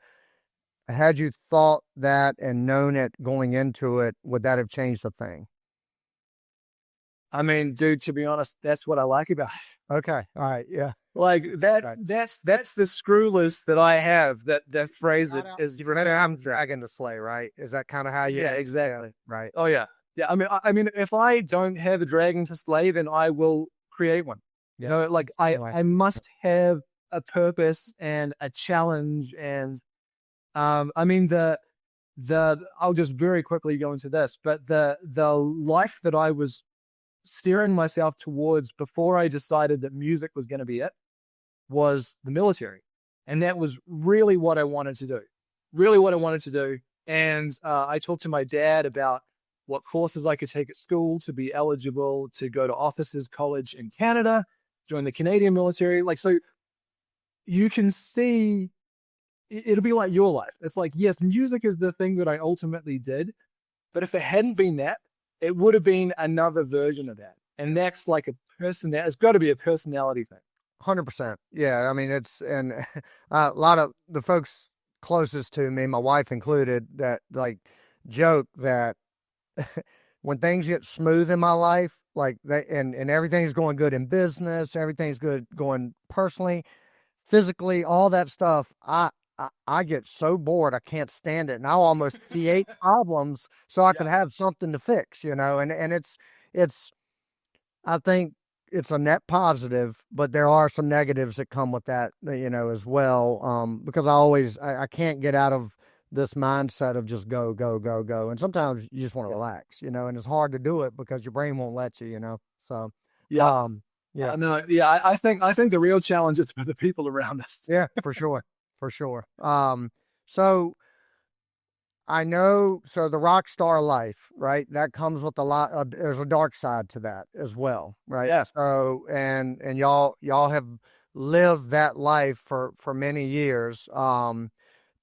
had you thought that and known it going into it, would that have changed the thing? I mean, dude, to be honest, that's what I like about it. Okay. All right. Yeah. Like that's the screw loose that I have. That phrase is I'm dragging the sleigh, right? Is that kind of how you? Yeah, exactly. Yeah, right. Oh yeah. Yeah. I mean, if I don't have a dragon to slay, then I will create one. Yeah. You know, like I must have a purpose and a challenge. And I mean I'll just very quickly go into this, but the life that I was steering myself towards before I decided that music was going to be it was the military. And that was really what I wanted to do. Really what I wanted to do. And I talked to my dad about what courses I could take at school to be eligible to go to officers college in Canada, join the Canadian military. Like, so you can see it'll be like your life. It's like, yes, music is the thing that I ultimately did, but if it hadn't been that, it would have been another version of that. And that's like it's got to be a personality thing. 100%. Yeah. I mean, and a lot of the folks closest to me, my wife included, that like joke that when things get smooth in my life, like and everything's going good in business, everything's good going personally, physically, all that stuff, I get so bored I can't stand it, and I'll almost create problems so I can have something to fix, and it's I think it's a net positive, but there are some negatives that come with that, as well. Because I can't get out of this mindset of just go, go, go, go, and sometimes you just want to relax, and it's hard to do it because your brain won't let you, So yeah. No, yeah, I think the real challenge is for the people around us. Yeah, for sure. For sure. So I know, so the rock star life, right? That comes with a lot of, there's a dark side to that as well, right? Yeah. So, and y'all have lived that life for many years.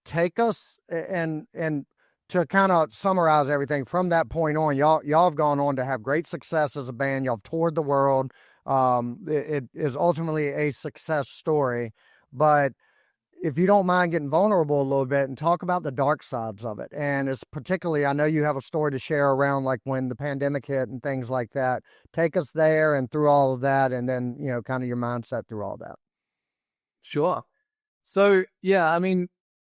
Take us and to kind of summarize everything from that point on, y'all have gone on to have great success as a band. Y'all have toured the world. It is ultimately a success story, but if you don't mind getting vulnerable a little bit and talk about the dark sides of it. And it's particularly, I know you have a story to share around like when the pandemic hit and things like that. Take us there and through all of that, and then, kind of your mindset through all that. Sure. So, yeah, I mean,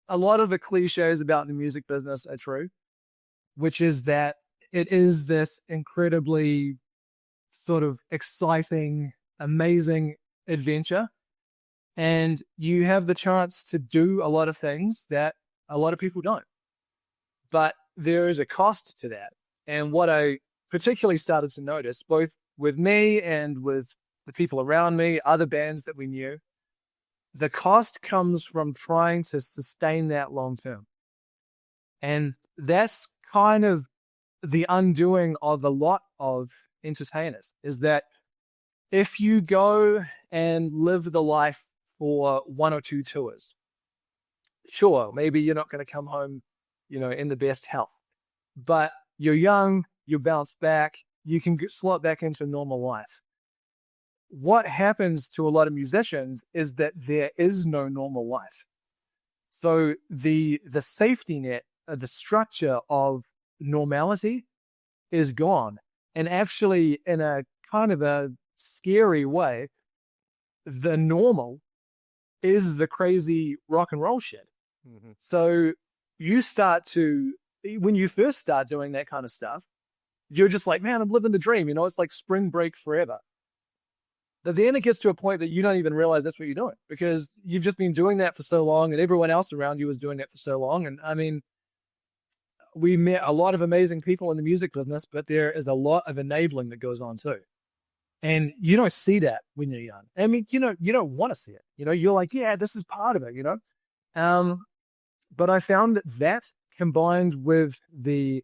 a lot of the cliches about the music business are true, which is that it is this incredibly sort of exciting, amazing adventure. And you have the chance to do a lot of things that a lot of people don't. But there is a cost to that. And what I particularly started to notice, both with me and with the people around me, other bands that we knew, the cost comes from trying to sustain that long term. And that's kind of the undoing of a lot of entertainers, is that if you go and live the life for one or two tours, sure, maybe you're not going to come home, in the best health, but you're young, you bounce back, you can slot back into normal life. What happens to a lot of musicians is that there is no normal life. So the safety net, the structure of normality is gone. And actually, in a kind of a scary way, the normal is the crazy rock and roll shit. So you start to, when you first start doing that kind of stuff, you're just like, man, I'm living the dream. It's like spring break forever. But then it gets to a point that you don't even realize that's what you're doing, because you've just been doing that for so long, and everyone else around you was doing that for so long. And I mean, we met a lot of amazing people in the music business, but there is a lot of enabling that goes on too. And you don't see that when you're young. I mean, you don't want to see it. You're like, yeah, this is part of it, But I found that combined with the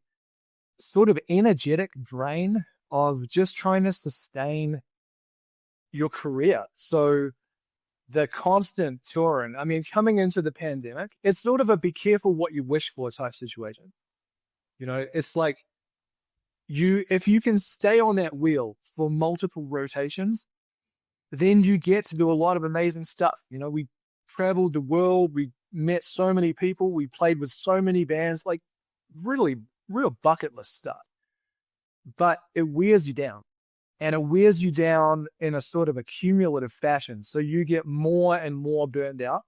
sort of energetic drain of just trying to sustain your career. So the constant touring, I mean, coming into the pandemic, it's sort of a be careful what you wish for type situation. It's like if you can stay on that wheel for multiple rotations, then you get to do a lot of amazing stuff. We traveled the world, we met so many people, we played with so many bands, like really real bucket list stuff. But it wears you down. And it wears you down in a sort of a cumulative fashion. So you get more and more burned out.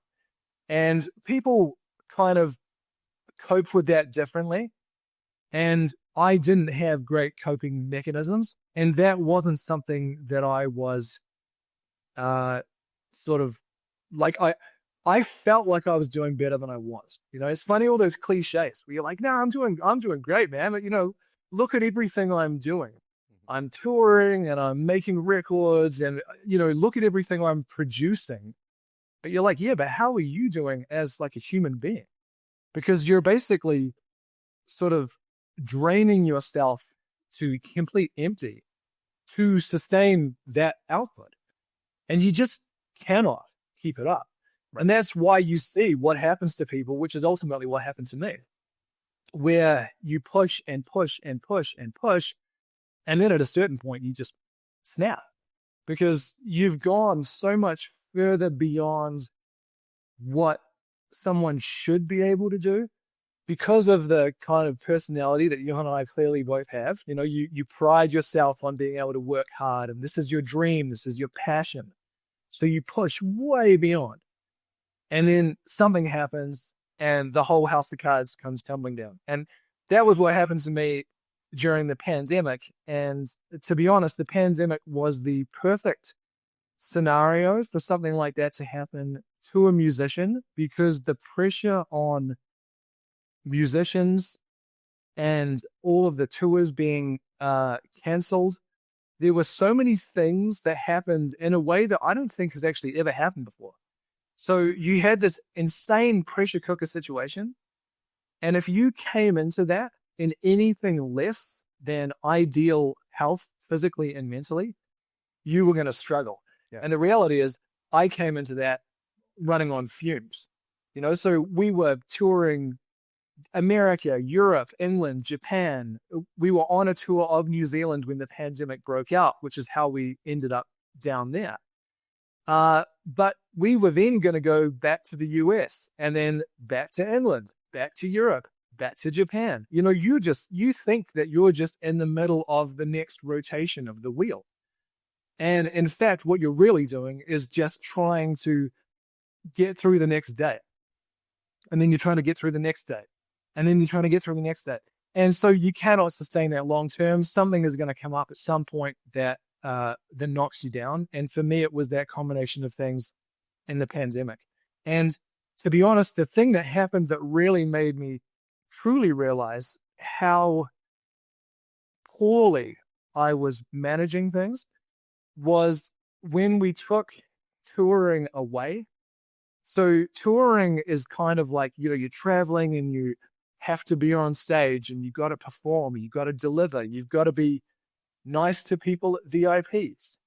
And people kind of cope with that differently. And I didn't have great coping mechanisms. And that wasn't something that I was sort of like, I felt like I was doing better than I was. It's funny, all those cliches where you're like, no, I'm doing great, man. But look at everything I'm doing. I'm touring and I'm making records and, look at everything I'm producing. But you're like, yeah, but how are you doing as like a human being? Because you're basically sort of draining yourself to complete empty to sustain that output. And you just cannot keep it up. And that's why you see what happens to people, which is ultimately what happened to me, where you push and push and push and push. And then at a certain point, you just snap, because you've gone so much further beyond what someone should be able to do because of the kind of personality that you and I clearly both have. You pride yourself on being able to work hard, and this is your dream. This is your passion. So you push way beyond. And then something happens and the whole house of cards comes tumbling down. And that was what happened to me during the pandemic. And to be honest, the pandemic was the perfect scenario for something like that to happen to a musician, because the pressure on musicians and all of the tours being canceled, there were so many things that happened in a way that I don't think has actually ever happened before. So you had this insane pressure cooker situation. And if you came into that in anything less than ideal health, physically and mentally, you were going to struggle. Yeah. And the reality is, I came into that running on fumes. So we were touring America, Europe, England, Japan. We were on a tour of New Zealand when the pandemic broke out, which is how we ended up down there. But we were then going to go back to the US and then back to England, back to Europe, back to Japan. You think that you're just in the middle of the next rotation of the wheel. And in fact, what you're really doing is just trying to get through the next day. And then you're trying to get through the next day. And then you're trying to get through the next day. And so you cannot sustain that long term. Something is going to come up at some point that knocks you down. And for me, it was that combination of things in the pandemic. And to be honest, the thing that happened that really made me truly realize how poorly I was managing things was when we took touring away. So touring is kind of like, you're traveling and you have to be on stage and you've got to perform, you've got to deliver, you've got to be nice to people at VIPs.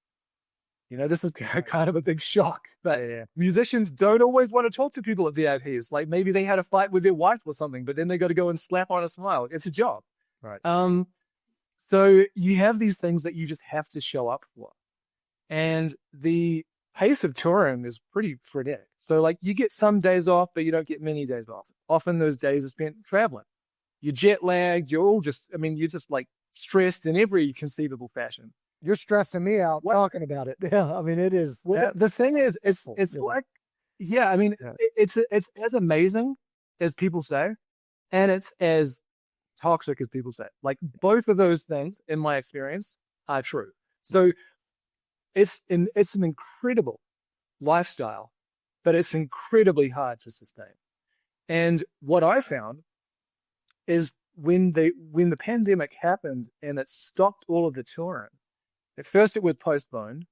This is kind of a big shock, but musicians don't always want to talk to people at VIPs. Like maybe they had a fight with their wife or something, but then they got to go and slap on a smile. It's a job. Right. So you have these things that you just have to show up for. And the pace of touring is pretty frenetic. So like you get some days off, but you don't get many days off. Often those days are spent traveling. You're jet lagged. You're just like stressed in every conceivable fashion. You're stressing me out talking about it. Yeah, it is. Well, the thing is, it's like, it's as amazing as people say, and it's as toxic, as people say. Like both of those things, in my experience, are true. So it's an incredible lifestyle, but it's incredibly hard to sustain. And what I found is when the pandemic happened and it stopped all of the touring, at first it was postponed.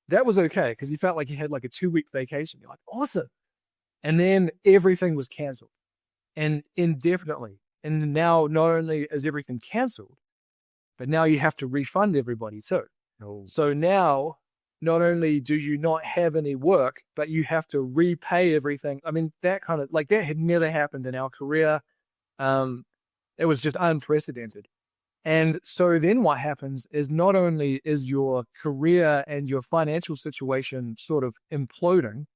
That was okay because you felt like you had like a 2-week vacation. You're like, awesome. And then everything was canceled and indefinitely. And now not only is everything canceled, but now you have to refund everybody too. Oh. So now not only do you not have any work, but you have to repay everything. I mean, that kind of like that had never happened in our career. It was just unprecedented. And so then what happens is not only is your career and your financial situation sort of imploding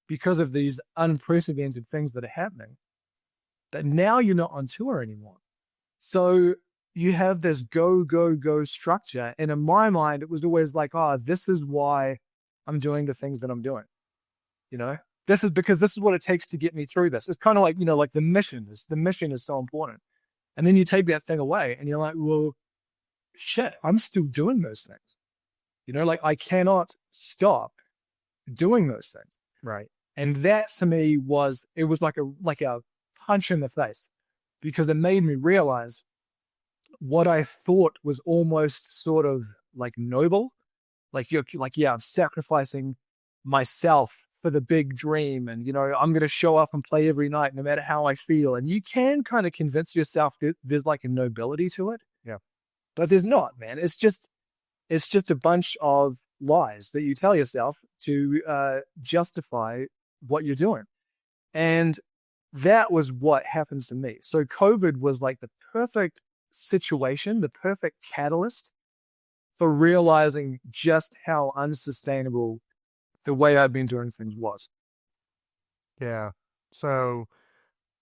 because of these unprecedented things that are happening, but now you're not on tour anymore. So you have this go, go, go structure. And in my mind, it was always like, oh, this is why I'm doing the things that I'm doing. You know, this is because this is what it takes to get me through this. It's kind of like, you know, like the mission is so important. And then you take that thing away and you're like, well, shit, I'm still doing those things. You know, like I cannot stop doing those things. Right. And that to me was like a punch in the face because it made me realize what I thought was almost sort of like noble. Like you're like, yeah, I'm sacrificing myself for the big dream. And, you know, I'm going to show up and play every night, no matter how I feel. And you can kind of convince yourself that there's like a nobility to it. Yeah. But there's not, man. It's just a bunch of lies that you tell yourself to justify what you're doing. And that was what happened to me. So COVID was like the perfect situation, the perfect catalyst for realizing just how unsustainable the way I'd been doing things was. Yeah. So,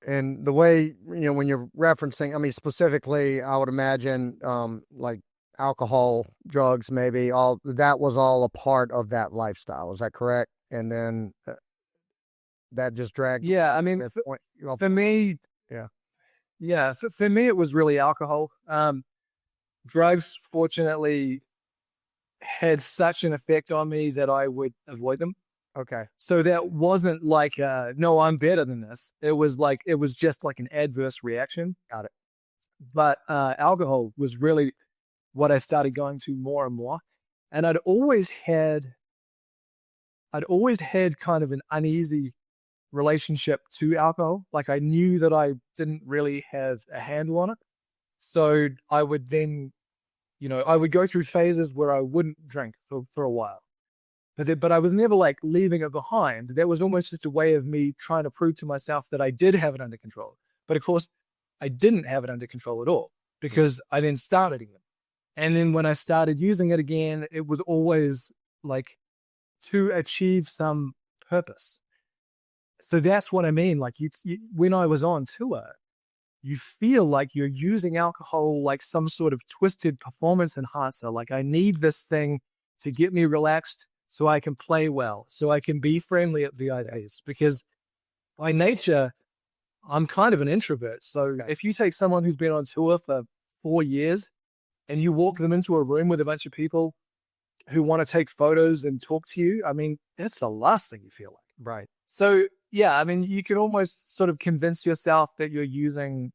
and the way, you know, when you're referencing, I mean, specifically, I would imagine, like alcohol, drugs, maybe all that was all a part of that lifestyle. Is that correct? And then that just dragged. Yeah. I mean, for me, yeah. Yeah. For me, it was really alcohol. Drugs, fortunately, had such an effect on me that I would avoid them. Okay. So that wasn't like, no, I'm better than this. It was just like an adverse reaction. Got it. But alcohol was really what I started going to more and more. And I'd always had kind of an uneasy relationship to alcohol. Like I knew that I didn't really have a handle on it. So I would then, you know, I would go through phases where I wouldn't drink for a while. But I was never like leaving it behind. That was almost just a way of me trying to prove to myself that I did have it under control. But of course, I didn't have it under control at all because I then started again. And then when I started using it again, it was always like to achieve some purpose. So that's what I mean. Like when I was on tour, you feel like you're using alcohol like some sort of twisted performance enhancer. Like I need this thing to get me relaxed so I can play well, so I can be friendly at VIPs. Because by nature, I'm kind of an introvert. So if you take someone who's been on tour for 4 years and you walk them into a room with a bunch of people who want to take photos and talk to you, I mean, that's the last thing you feel like. Right. So yeah, I mean, you can almost sort of convince yourself that you're using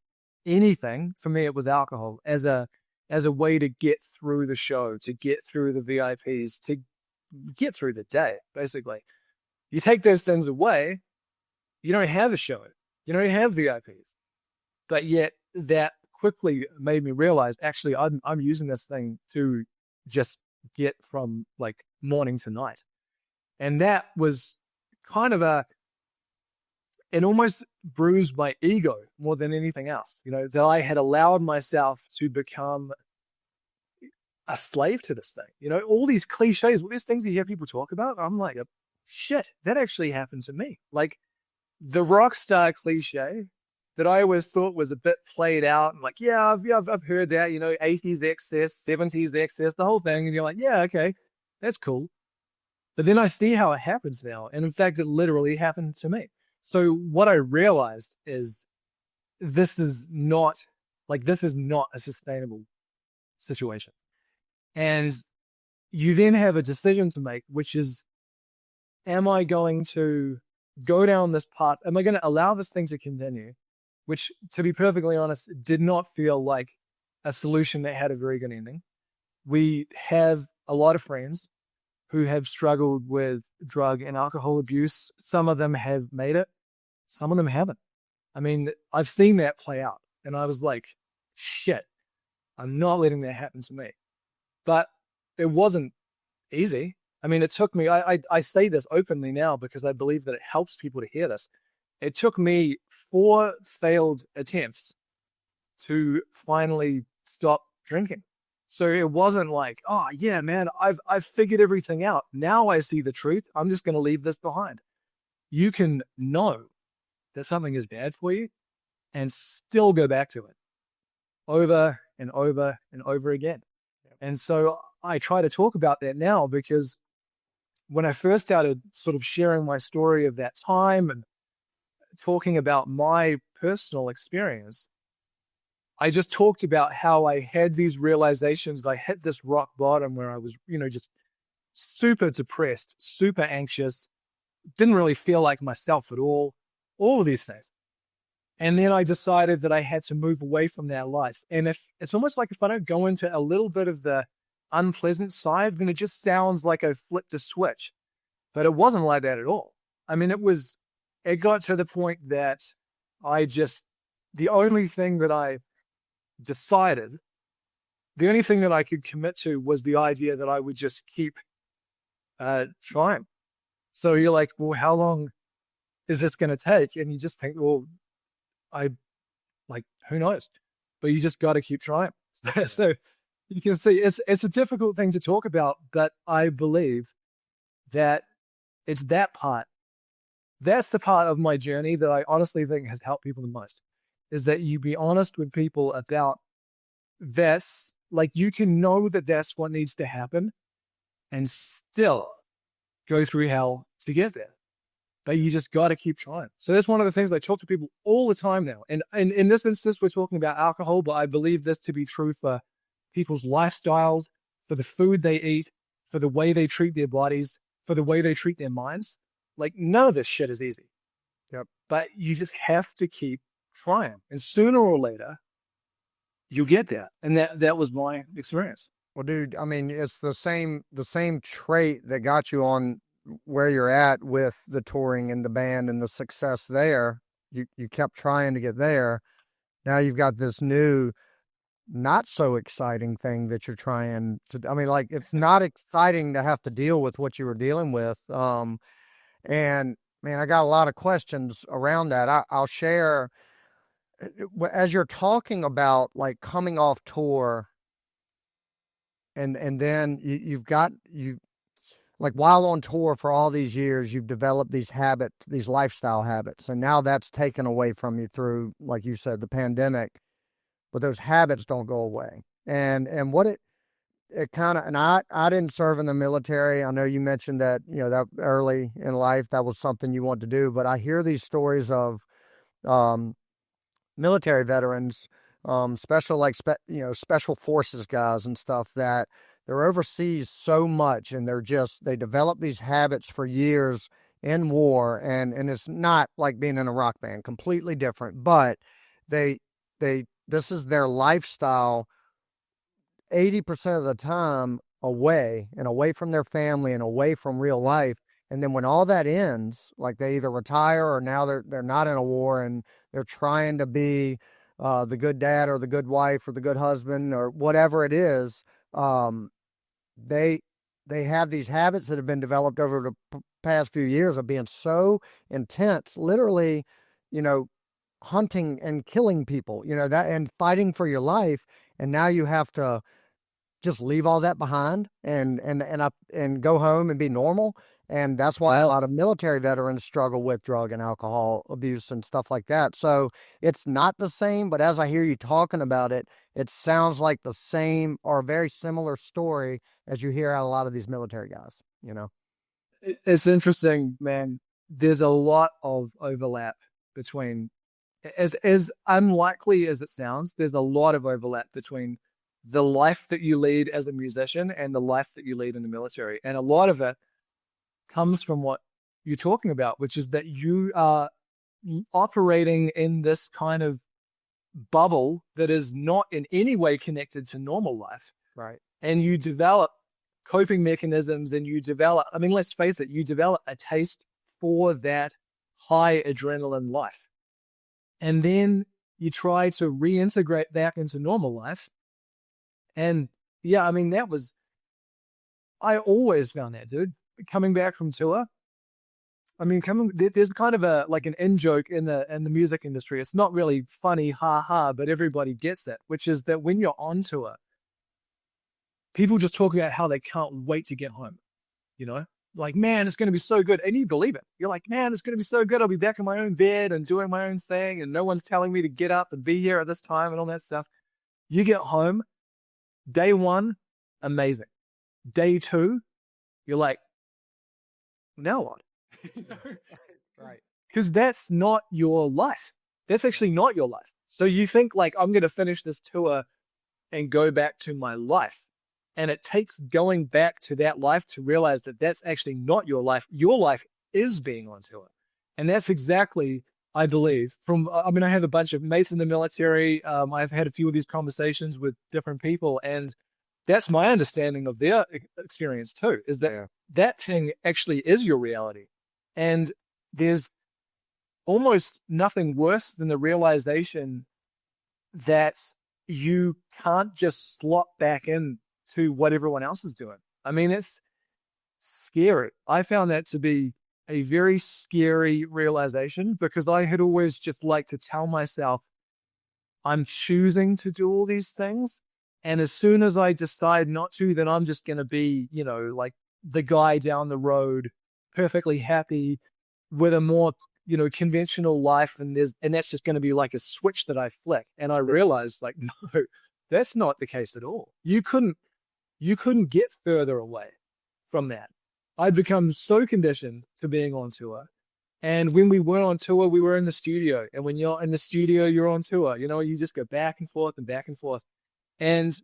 anything. For me, it was alcohol as a way to get through the show, to get through the VIPs, to get through the day, basically. You take those things away, you don't have a show. You don't have VIPs. But yet that quickly made me realize, actually, I'm using this thing to just get from like morning to night. And that was kind of it almost bruised my ego more than anything else, you know, that I had allowed myself to become a slave to this thing. You know, all these cliches, all these things you hear people talk about, I'm like, shit, that actually happened to me. Like the rockstar cliche that I always thought was a bit played out and like, yeah, I've heard that, you know, 80s excess, 70s excess, the whole thing. And you're like, yeah, okay, that's cool. But then I see how it happens now. And in fact, it literally happened to me. So what I realized is this is not Like, this is not a sustainable situation. And you then have a decision to make, which is, am I going to go down this path? Am I going to allow this thing to continue? Which, to be perfectly honest, did not feel like a solution that had a very good ending. We have a lot of friends who have struggled with drug and alcohol abuse. Some of them have made it, some of them haven't. I mean, I've seen that play out, and I was like, shit, I'm not letting that happen to me. But it wasn't easy. I mean, it took me, I say this openly now because I believe that it helps people to hear this. It took me 4 failed attempts to finally stop drinking. So it wasn't like, oh yeah, man, I've figured everything out. Now I see the truth. I'm just going to leave this behind. You can know that something is bad for you and still go back to it over and over and over again. And so I try to talk about that now because when I first started sort of sharing my story of that time and talking about my personal experience, I just talked about how I had these realizations. I hit this rock bottom where I was, just super depressed, super anxious, didn't really feel like myself at all of these things. And then I decided that I had to move away from that life. And if it's almost like if I don't go into a little bit of the unpleasant side, then it just sounds like I flipped a switch. But it wasn't like that at all. I mean, it got to the point that the only thing that I decided, the only thing that I could commit to was the idea that I would just keep trying. So you're like, well, how long is this going to take? And you just think, well, who knows? But you just got to keep trying. So you can see it's a difficult thing to talk about, but I believe that it's that part. That's the part of my journey that I honestly think has helped people the most, is that you be honest with people about this. Like, you can know that that's what needs to happen and still go through hell to get there. But you just got to keep trying. So that's one of the things I talk to people all the time now. And in this instance, we're talking about alcohol, but I believe this to be true for people's lifestyles, for the food they eat, for the way they treat their bodies, for the way they treat their minds. Like, none of this shit is easy. Yep. But you just have to keep trying. And sooner or later, you get there. And that was my experience. Well, dude, I mean, it's the same trait that got you on where you're at with the touring and the band and the success there. You kept trying to get there. Now you've got this new, not so exciting thing that you're trying to, I mean, like, it's not exciting to have to deal with what you were dealing with. And man, I got a lot of questions around that. I'll share as you're talking about like coming off tour and then you've got like while on tour for all these years, you've developed these habits, these lifestyle habits, and now that's taken away from you through, like you said, the pandemic, but those habits don't go away. And what it kind of, and I didn't serve in the military. I know you mentioned that, that early in life, that was something you want to do, but I hear these stories of, military veterans, special forces guys and stuff, that they're overseas so much and they develop these habits for years in war. And it's not like being in a rock band, completely different, but this is their lifestyle 80% of the time, away from their family and away from real life. And then when all that ends, like they either retire or now they're not in a war and they're trying to be the good dad or the good wife or the good husband or whatever it is, they have these habits that have been developed over the past few years of being so intense, literally, hunting and killing people, that, and fighting for your life. And now you have to just leave all that behind and go home and be normal. And that's why a lot of military veterans struggle with drug and alcohol abuse and stuff like that. So it's not the same, but as I hear you talking about it, it sounds like the same or a very similar story as you hear out a lot of these military guys, It's interesting, man. There's a lot of overlap between as unlikely as it sounds, there's a lot of overlap between the life that you lead as a musician and the life that you lead in the military. And a lot of it comes from what you're talking about, which is that you are operating in this kind of bubble that is not in any way connected to normal life. Right. And you develop coping mechanisms and you develop, I mean, let's face it, you develop a taste for that high adrenaline life. And then you try to reintegrate back into normal life. And yeah, I mean, I always found that, dude. Coming back from tour, I mean, there's kind of like an in joke in the music industry. It's not really funny, ha ha, but everybody gets it, which is that when you're on tour, people just talk about how they can't wait to get home. You know, like, man, it's going to be so good. And you believe it. You're like, man, it's going to be so good. I'll be back in my own bed and doing my own thing. And no one's telling me to get up and be here at this time and all that stuff. You get home, day one, amazing. Day two, you're like, now what? Right. Because that's not your life. That's actually not your life. So you think like, I'm going to finish this tour and go back to my life. And it takes going back to that life to realize that that's actually not your life. Your life is being on tour. And that's exactly, I believe, I have a bunch of mates in the military. I've had a few of these conversations with different people, and that's my understanding of their experience too, is that that thing actually is your reality. And there's almost nothing worse than the realization that you can't just slot back in to what everyone else is doing. I mean, it's scary. I found that to be a very scary realization because I had always just liked to tell myself, I'm choosing to do all these things. And as soon as I decide not to, then I'm just going to be, like the guy down the road, perfectly happy with a more, conventional life. And that's just going to be like a switch that I flick. And I realized like, no, that's not the case at all. You couldn't get further away from that. I'd become so conditioned to being on tour. And when we were on tour, we were in the studio. And when you're in the studio, you're on tour. You just go back and forth and back and forth. And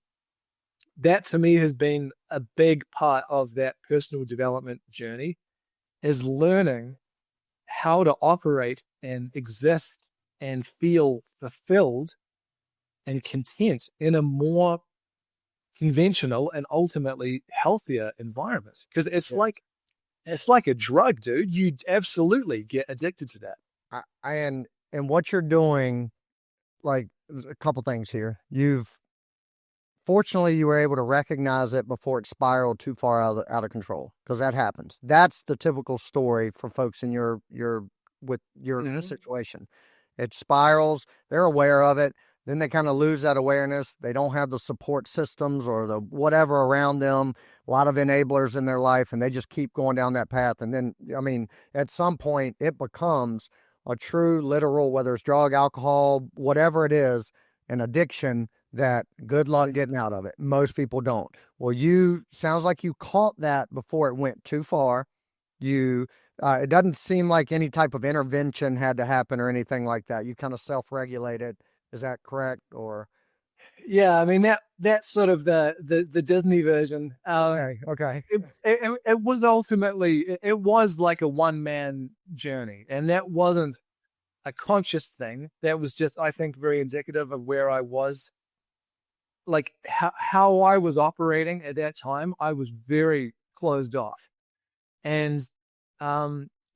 that to me has been a big part of that personal development journey, is learning how to operate and exist and feel fulfilled and content in a more conventional and ultimately healthier environment. Because it's like a drug, dude. You absolutely get addicted to that. And what you're doing, like, there's a couple things here. Fortunately, you were able to recognize it before it spiraled too far out of control, because that happens. That's the typical story for folks in your situation. It spirals. They're aware of it. Then they kind of lose that awareness. They don't have the support systems or the whatever around them, a lot of enablers in their life, and they just keep going down that path. And then, I mean, at some point, it becomes a true, literal, whether it's drug, alcohol, whatever it is, an addiction that good luck getting out of it. Most people don't. Well, sounds like you caught that before it went too far. It doesn't seem like any type of intervention had to happen or anything like that. You kind of self-regulated. Is that correct? Or yeah, I mean that's sort of the Disney version. Okay. It was ultimately it was like a one-man journey, and that wasn't a conscious thing. That was just, I think, very indicative of where I was, like how I was operating at that time. I was very closed off, and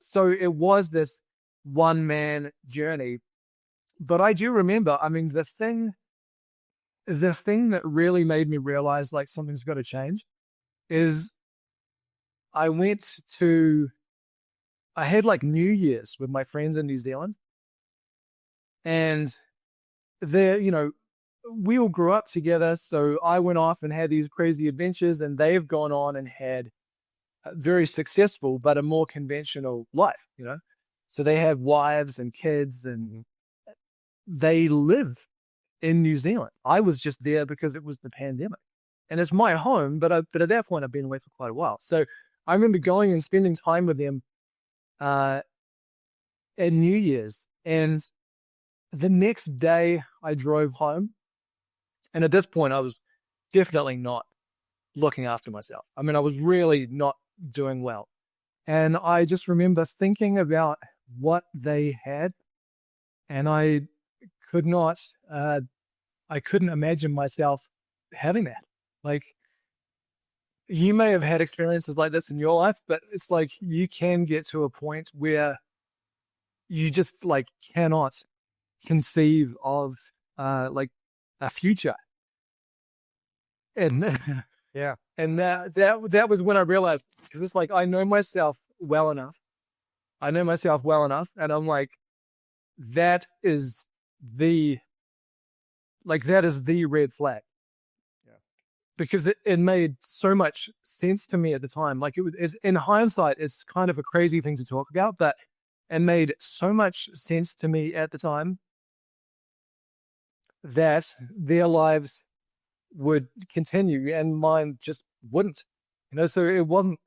so it was this one-man journey. But I do remember, I mean, the thing that really made me realize like something's got to change is I had like New Year's with my friends in New Zealand, and we all grew up together. So I went off and had these crazy adventures, and they've gone on and had a very successful, but a more conventional life, So they have wives and kids, and they live in New Zealand. I was just there because it was the pandemic, and it's my home. But at that point, I've been away for quite a while. So I remember going and spending time with them at New Year's, and the next day I drove home, and at this point I was definitely not looking after myself. I mean, I was really not doing well. And I just remember thinking about what they had, and could not, I couldn't imagine myself having that. Like, you may have had experiences like this in your life, but it's like you can get to a point where you just like cannot conceive of like a future. And Yeah. and that was when I realized, because it's like I know myself well enough. I know myself well enough, and I'm like, that is the that is the red flag. Yeah. Because it made so much sense to me at the time. Like in hindsight, it's kind of a crazy thing to talk about, but it made so much sense to me at the time that their lives would continue and mine just wouldn't. So it wasn't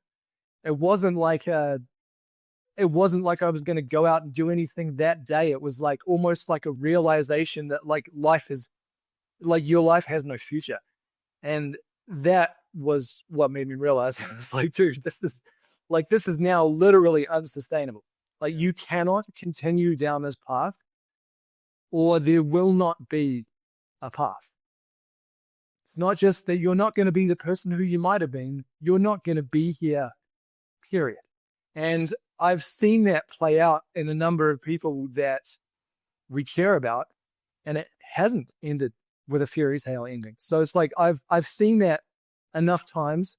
like it wasn't like I was going to go out and do anything that day. It was like almost like a realization that like life is like your life has no future. And that was what made me realize it's like, dude, this is now literally unsustainable. Like Yeah. you cannot continue down this path, or there will not be a path. It's not just that you're not going to be the person who you might have been, you're not going to be here, period. And I've seen that play out in a number of people that we care about, and it hasn't ended with a fairy tale ending. So it's like I've seen that enough times,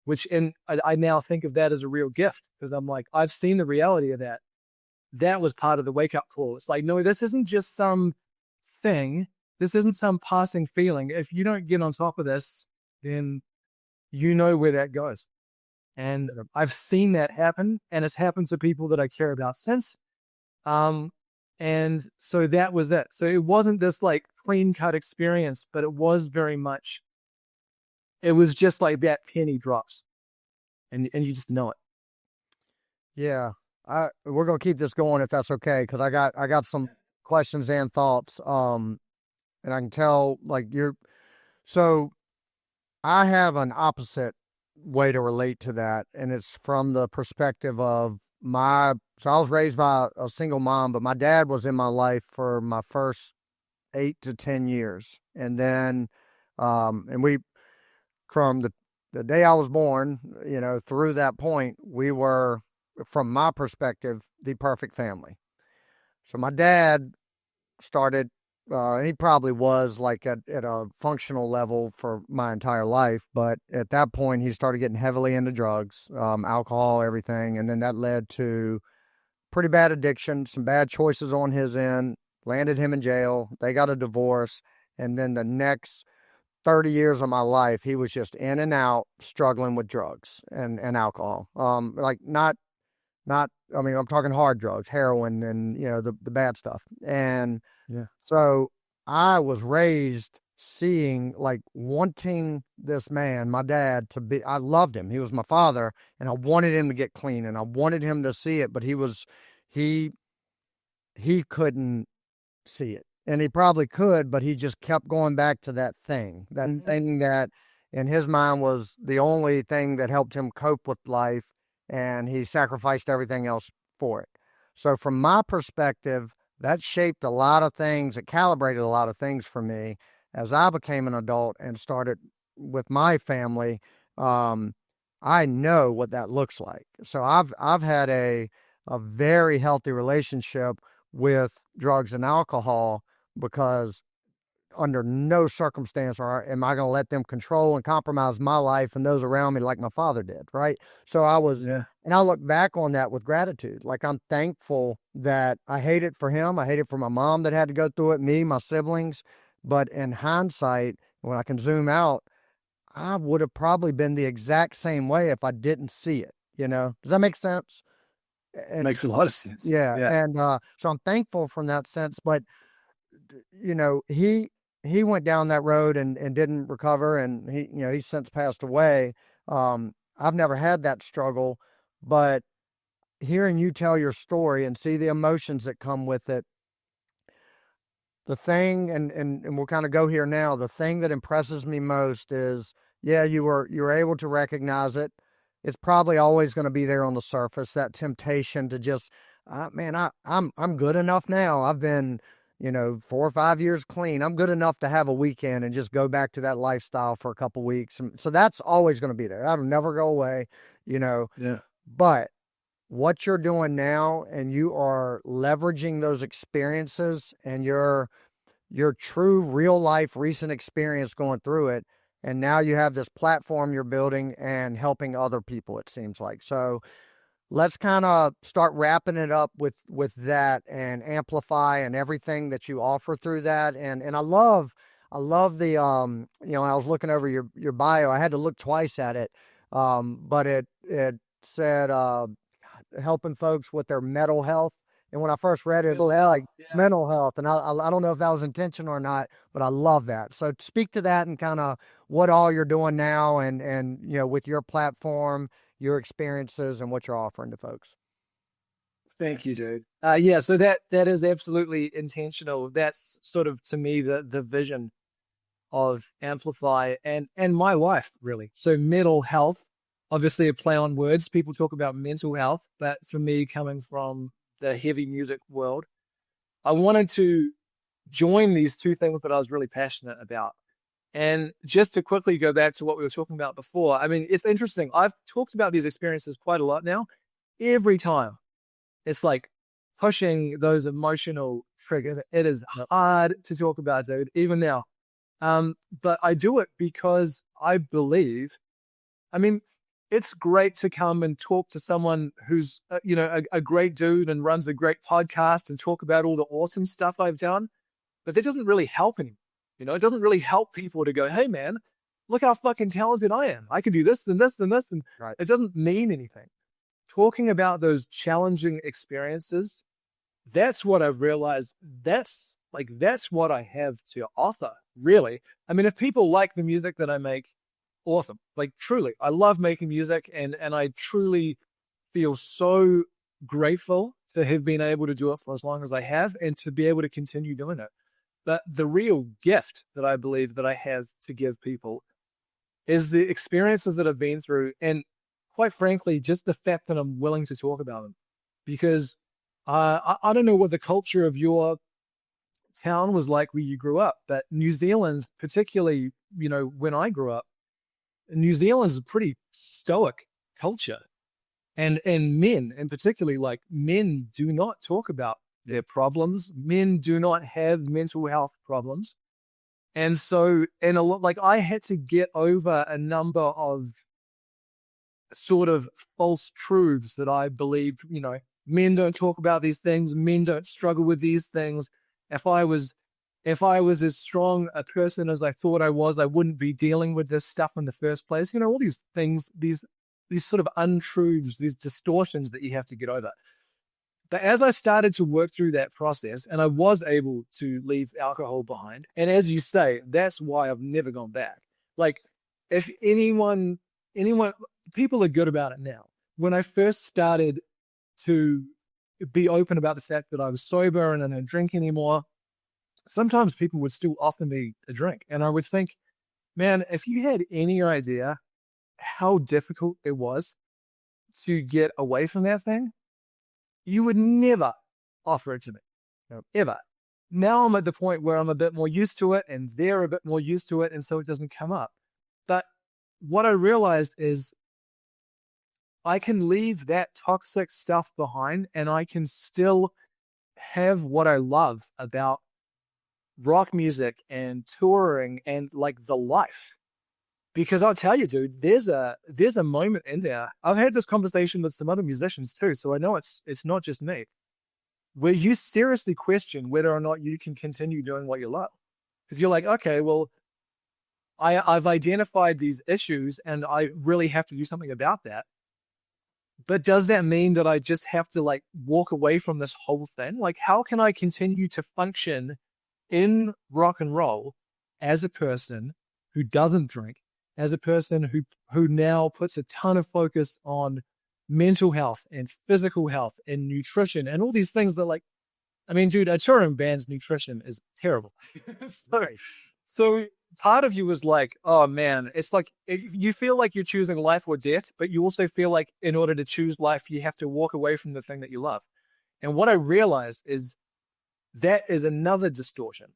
which I now think of that as a real gift, because I'm like, I've seen the reality of that. That was part of the wake up call. It's like, no, this isn't just some thing. This isn't some passing feeling. If you don't get on top of this, then you know where that goes. And I've seen that happen, and it's happened to people that I care about since. Um, and so that was that. So it wasn't this like clean cut experience, but it was very much, it was just like that penny drops, and you just know it. Yeah. We're gonna keep this going if that's okay, because I got some questions and thoughts. And I can tell like you're so I have an opposite way to relate to that, and it's from the perspective of so I was raised by a single mom, but my dad was in my life for my first 8 to 10 years. And then and we from the day I was born, through that point, we were, from my perspective, the perfect family. So my dad started, he probably was like at a functional level for my entire life, but at that point, he started getting heavily into drugs, alcohol, everything. And then that led to pretty bad addiction, some bad choices on his end, landed him in jail. They got a divorce. And then the next 30 years of my life, he was just in and out struggling with drugs and alcohol. Like not, I mean, I'm talking hard drugs, heroin and, the bad stuff. And Yeah. so I was raised seeing, like, wanting this man, my dad, to be, I loved him. He was my father, and I wanted him to get clean, and I wanted him to see it, but he, he couldn't see it. And he probably could, but he just kept going back to that thing that in his mind was the only thing that helped him cope with life. And he sacrificed everything else for it. So, from my perspective, that shaped a lot of things. It calibrated a lot of things for me as I became an adult and started with my family. Um, I know what that looks like. So, I've had a very healthy relationship with drugs and alcohol, because under no circumstance am I going to let them control and compromise my life and those around me like my father did, right? So Yeah. and I look back on that with gratitude. Like, I'm thankful that I hate it for him. I hate it for my mom that had to go through it, me, my siblings. But in hindsight, when I can zoom out, I would have probably been the exact same way if I didn't see it. Does that make sense? And Makes a lot of sense. yeah, Yeah. and so I'm thankful from that sense. But he went down that road and didn't recover, and he's since passed away. I've never had that struggle, but hearing you tell your story and see the emotions that come with it, the thing, and we'll kind of go here now. The thing that impresses me most is, yeah, you were able to recognize it. It's probably always going to be there on the surface. That temptation to just, man, I'm good enough now. I've been, 4 or 5 years clean. I'm good enough to have a weekend and just go back to that lifestyle for a couple weeks. And so that's always going to be there. That'll never go away, Yeah. But what you're doing now, and you are leveraging those experiences and your true real life recent experience going through it, and now you have this platform you're building and helping other people, it seems like. So let's kind of start wrapping it up with that, and amplify and everything that you offer through that. And I love the I was looking over your bio. I had to look twice at it. But it said helping folks with their mental health. And when I first read it, it had like mental health. And I don't know if that was intentional or not, but I love that. So speak to that and kind of what all you're doing now, and with your platform, your experiences, and what you're offering to folks. Thank you, dude. Yeah, so that is absolutely intentional. That's sort of, to me, the vision of Amplify and my life, really. So mental health, obviously a play on words. People talk about mental health, but for me, coming from the heavy music world, I wanted to join these two things that I was really passionate about. And just to quickly go back to what we were talking about before, I mean, it's interesting. I've talked about these experiences quite a lot now. Every time it's like pushing those emotional triggers. It is hard to talk about, dude, even now. But I do it because I believe, I mean, it's great to come and talk to someone who's, a great dude and runs a great podcast and talk about all the awesome stuff I've done. But that doesn't really help anyone. It doesn't really help people to go, hey, man, look how fucking talented I am. I can do this and this and this. And Right. It doesn't mean anything. Talking about those challenging experiences, that's what I've realized. That's what I have to offer, really. I mean, if people like the music that I make, awesome. Like, truly, I love making music, and I truly feel so grateful to have been able to do it for as long as I have, and to be able to continue doing it. But the real gift that I believe that I have to give people is the experiences that I've been through, and quite frankly, just the fact that I'm willing to talk about them. Because I don't know what the culture of your town was like where you grew up, but New Zealand, particularly, when I grew up, New Zealand is a pretty stoic culture. And men, and particularly, like, men do not talk about their problems. Men do not have mental health problems. And so, and a lot, like, I had to get over a number of sort of false truths that I believed, men don't talk about these things, men don't struggle with these things. If I was as strong a person as I thought I was, I wouldn't be dealing with this stuff in the first place. All these things, these sort of untruths, these distortions that you have to get over. But as I started to work through that process, and I was able to leave alcohol behind, and as you say, that's why I've never gone back. Like, if anyone, people are good about it now. When I first started to be open about the fact that I was sober and I don't drink anymore, sometimes people would still offer me a drink. And I would think, man, if you had any idea how difficult it was to get away from that thing, you would never offer it to me. Yep. Ever. Now I'm at the point where I'm a bit more used to it, and they're a bit more used to it, and so it doesn't come up. But what I realized is I can leave that toxic stuff behind, and I can still have what I love about rock music and touring and, like, the life. Because I'll tell you, dude, there's a moment in there. I've had this conversation with some other musicians too, so I know it's not just me, where you seriously question whether or not you can continue doing what you love. Because you're like, okay, well, I've identified these issues and I really have to do something about that. But does that mean that I just have to, like, walk away from this whole thing? Like, how can I continue to function in rock and roll as a person who doesn't drink, as a person who now puts a ton of focus on mental health and physical health and nutrition and all these things that, like, I mean, dude, a touring band's nutrition is terrible. Sorry. So part of you was like, oh man, it's like you feel like you're choosing life or death, but you also feel like in order to choose life, you have to walk away from the thing that you love. And what I realized is that is another distortion.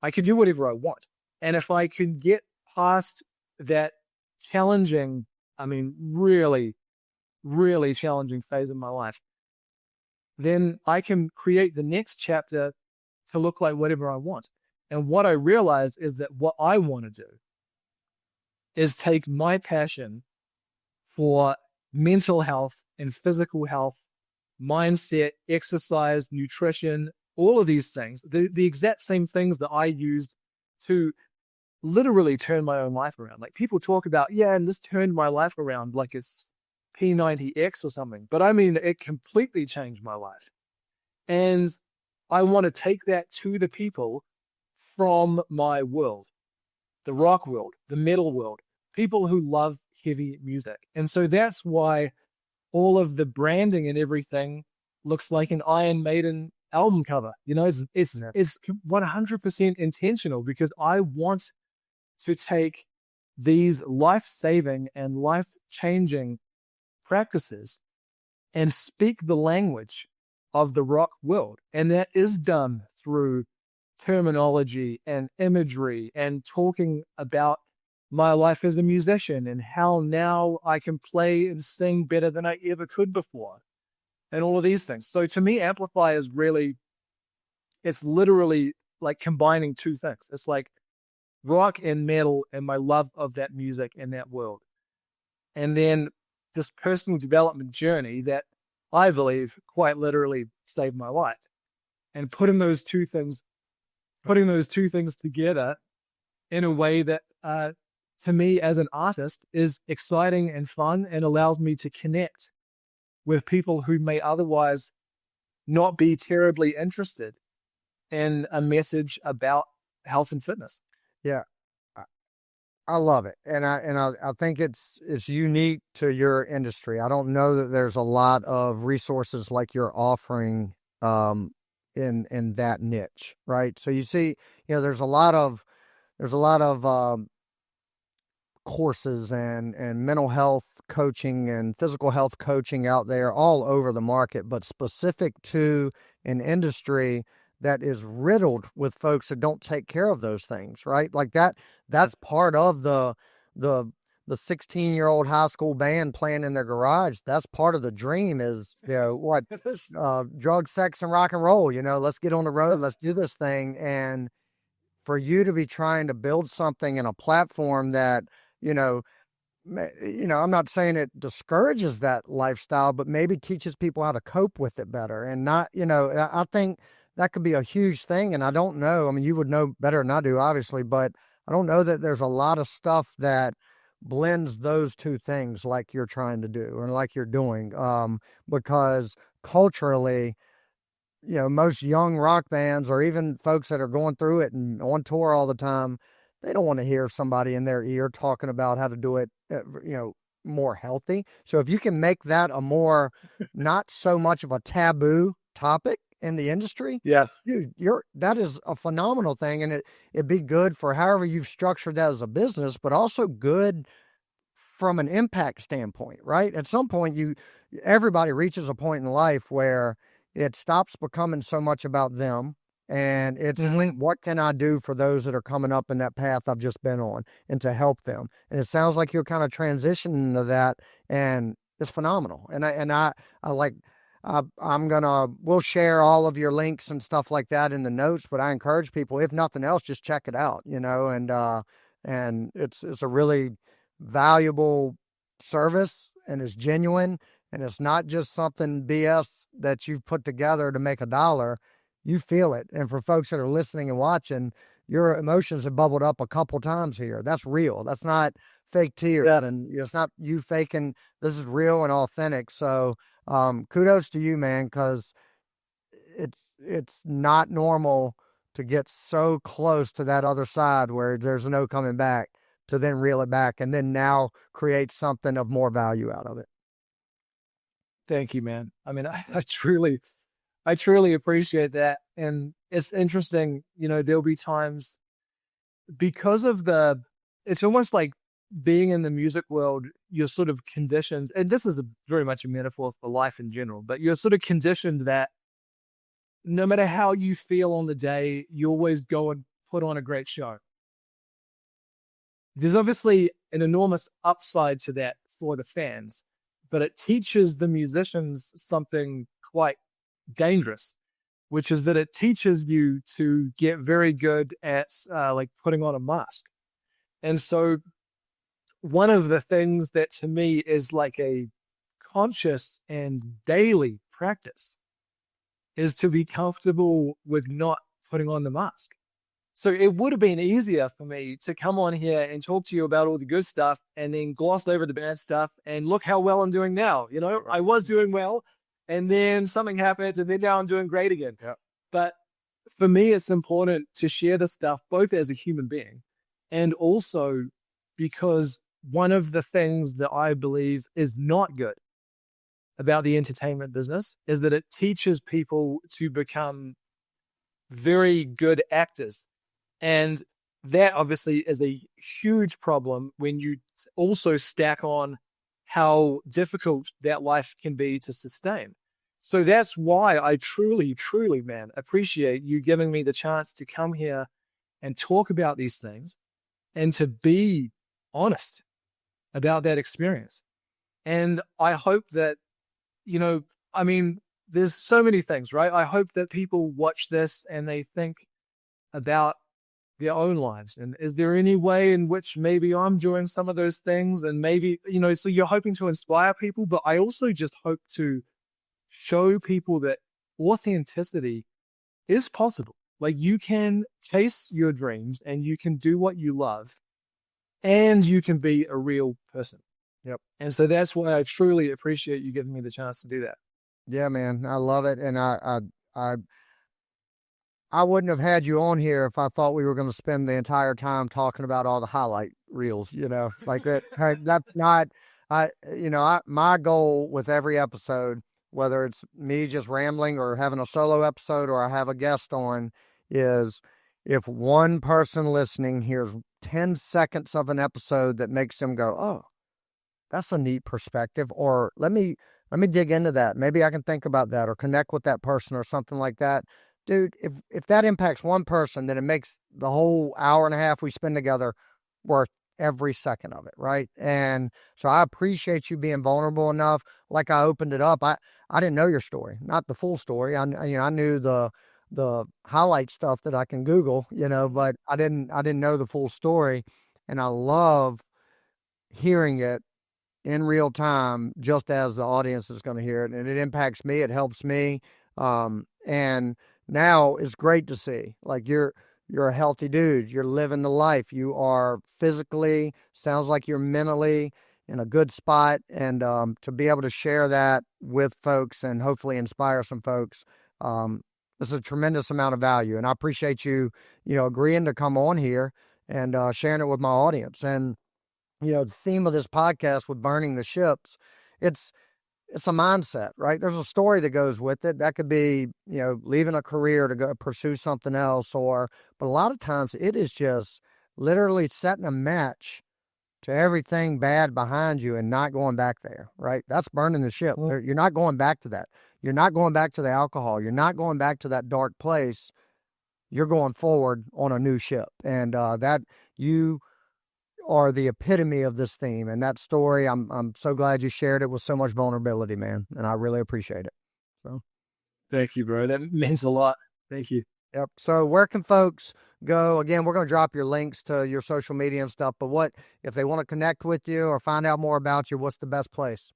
I can do whatever I want. And if I can get past that challenging, I mean, really, really challenging phase of my life, then I can create the next chapter to look like whatever I want. And what I realized is that what I want to do is take my passion for mental health and physical health, mindset, exercise, nutrition, all of these things, the exact same things that I used to literally turn my own life around. Like people talk about, yeah, and this turned my life around like it's P90X or something. But I mean, it completely changed my life. And I want to take that to the people from my world, the rock world, the metal world, people who love heavy music. And so that's why all of the branding and everything looks like an Iron Maiden album cover. You know, it's 100% intentional because I want to take these life-saving and life-changing practices and speak the language of the rock world. And that is done through terminology and imagery and talking about my life as a musician and how now I can play and sing better than I ever could before and all of these things. So to me, Amplify is really, it's literally like combining two things. It's like rock and metal and my love of that music and that world. And then this personal development journey that I believe quite literally saved my life. And putting those two things together in a way that to me as an artist is exciting and fun and allows me to connect with people who may otherwise not be terribly interested in a message about health and fitness. Yeah, I love it, and I think it's unique to your industry. I don't know that there's a lot of resources like you're offering in that niche, right? So you see, there's a lot of courses and mental health coaching and physical health coaching out there all over the market, but specific to an industry that is riddled with folks that don't take care of those things, right? Like that's part of the 16-year-old high school band playing in their garage. That's part of the dream is, drugs, sex, and rock and roll. Let's get on the road, let's do this thing. And for you to be trying to build something in a platform that, I'm not saying it discourages that lifestyle, but maybe teaches people how to cope with it better. And not, I think that could be a huge thing. And I don't know, I mean, you would know better than I do, obviously, but I don't know that there's a lot of stuff that blends those two things like you're trying to do or like you're doing. Because culturally, most young rock bands or even folks that are going through it and on tour all the time, they don't want to hear somebody in their ear talking about how to do it, more healthy. So if you can make that a more, not so much of a taboo topic in the industry, Yeah. dude, that is a phenomenal thing. And it'd be good for however you've structured that as a business, but also good from an impact standpoint, right? At some point, everybody reaches a point in life where it stops becoming so much about them. And it's what can I do for those that are coming up in that path I've just been on and to help them. And it sounds like you're kind of transitioning to that, and it's phenomenal. And we'll share all of your links and stuff like that in the notes, but I encourage people, if nothing else, just check it out, and it's a really valuable service, and it's genuine, and it's not just something BS that you've put together to make a dollar. You feel it. And for folks that are listening and watching, your emotions have bubbled up a couple times here. That's real. That's not fake tears. Yeah. And it's not you faking. This is real and authentic. So kudos to you, man, because it's not normal to get so close to that other side where there's no coming back, to then reel it back and then now create something of more value out of it. Thank you, man. I mean, I truly, I truly appreciate that. And it's interesting, there'll be times because of it's almost like being in the music world, you're sort of conditioned, and this is very much a metaphor for life in general, but you're sort of conditioned that no matter how you feel on the day, you always go and put on a great show. There's obviously an enormous upside to that for the fans, but it teaches the musicians something quite dangerous, which is that it teaches you to get very good at like putting on a mask. And so one of the things that to me is like a conscious and daily practice is to be comfortable with not putting on the mask. So it would have been easier for me to come on here and talk to you about all the good stuff and then gloss over the bad stuff and look how well I'm doing now. I was doing well and then something happened and then now I'm doing great again. Yep. But for me, it's important to share the stuff both as a human being and also because one of the things that I believe is not good about the entertainment business is that it teaches people to become very good actors. And that obviously is a huge problem when you also stack on how difficult that life can be to sustain. So that's why I truly, truly, man, appreciate you giving me the chance to come here and talk about these things and to be honest about that experience. And I hope that, there's so many things, right? I hope that people watch this and they think about their own lives. And is there any way in which maybe I'm doing some of those things? And maybe, so you're hoping to inspire people, but I also just hope to show people that authenticity is possible. Like you can chase your dreams and you can do what you love and you can be a real person. Yep. And so that's why I truly appreciate you giving me the chance to do that. Yeah, man, I love it. And I wouldn't have had you on here if I thought we were going to spend the entire time talking about all the highlight reels, it's like that. That's not, my goal with every episode, whether it's me just rambling or having a solo episode or I have a guest on, is if one person listening hears 10 seconds of an episode that makes them go, oh, that's a neat perspective, or let me dig into that. Maybe I can think about that or connect with that person or something like that. Dude, if that impacts one person, then it makes the whole hour and a half we spend together worth every second of it, right? And so I appreciate you being vulnerable enough. Like I opened it up, I didn't know your story, not the full story. I knew the highlight stuff that I can Google, but I didn't know the full story, and I love hearing it in real time, just as the audience is going to hear it, and it impacts me. It helps me, and now it's great to see. Like you're a healthy dude. You're living the life. You are physically, sounds like you're mentally in a good spot, and to be able to share that with folks and hopefully inspire some folks, this is a tremendous amount of value. And I appreciate you, agreeing to come on here and sharing it with my audience. And the theme of this podcast with burning the ships, it's a mindset, right? There's a story that goes with it. That could be, leaving a career to go pursue something else, but a lot of times it is just literally setting a match to everything bad behind you and not going back there, right? That's burning the ship. You're not going back to that. You're not going back to the alcohol. You're not going back to that dark place. You're going forward on a new ship. And that you are the epitome of this theme and that story. I'm so glad you shared it with so much vulnerability, man. And I really appreciate it. So thank you, bro. That means a lot. Thank you. Yep. So where can folks go? Again, we're going to drop your links to your social media and stuff, but if they want to connect with you or find out more about you, what's the best place?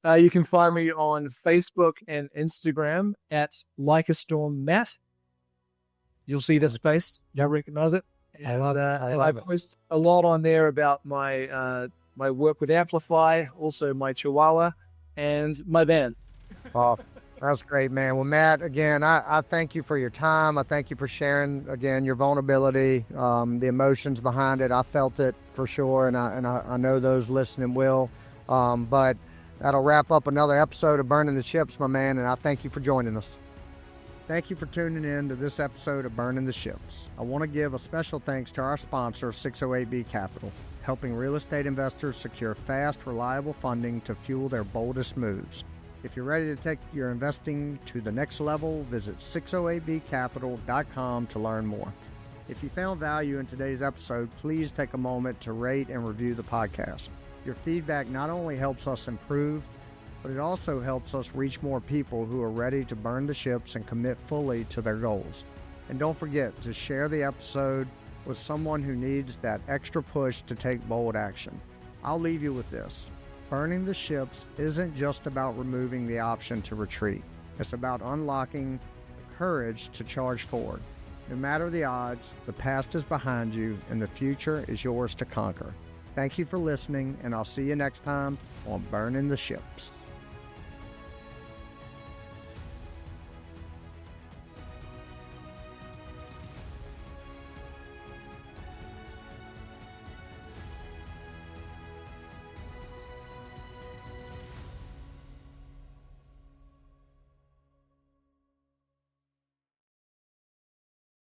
You can find me on Facebook and Instagram at Like a Storm Matt. You'll see the space. You'll recognize it. I post a lot on there about my my work with Amplify, also my Chihuahua, and my band. Oh, that's great, man. Well, Matt, again, I thank you for your time. I thank you for sharing, again, your vulnerability, the emotions behind it. I felt it for sure, and I know those listening will. But That'll wrap up another episode of Burning the Ships, my man, and I thank you for joining us. Thank you for tuning in to this episode of Burning the Ships. I want to give a special thanks to our sponsor, 608B Capital, helping real estate investors secure fast, reliable funding to fuel their boldest moves. If you're ready to take your investing to the next level, visit 608bcapital.com to learn more. If you found value in today's episode, please take a moment to rate and review the podcast. Your feedback not only helps us improve, but it also helps us reach more people who are ready to burn the ships and commit fully to their goals. And don't forget to share the episode with someone who needs that extra push to take bold action. I'll leave you with this. Burning the ships isn't just about removing the option to retreat. It's about unlocking the courage to charge forward. No matter the odds, the past is behind you and the future is yours to conquer. Thank you for listening, and I'll see you next time on Burning the Ships.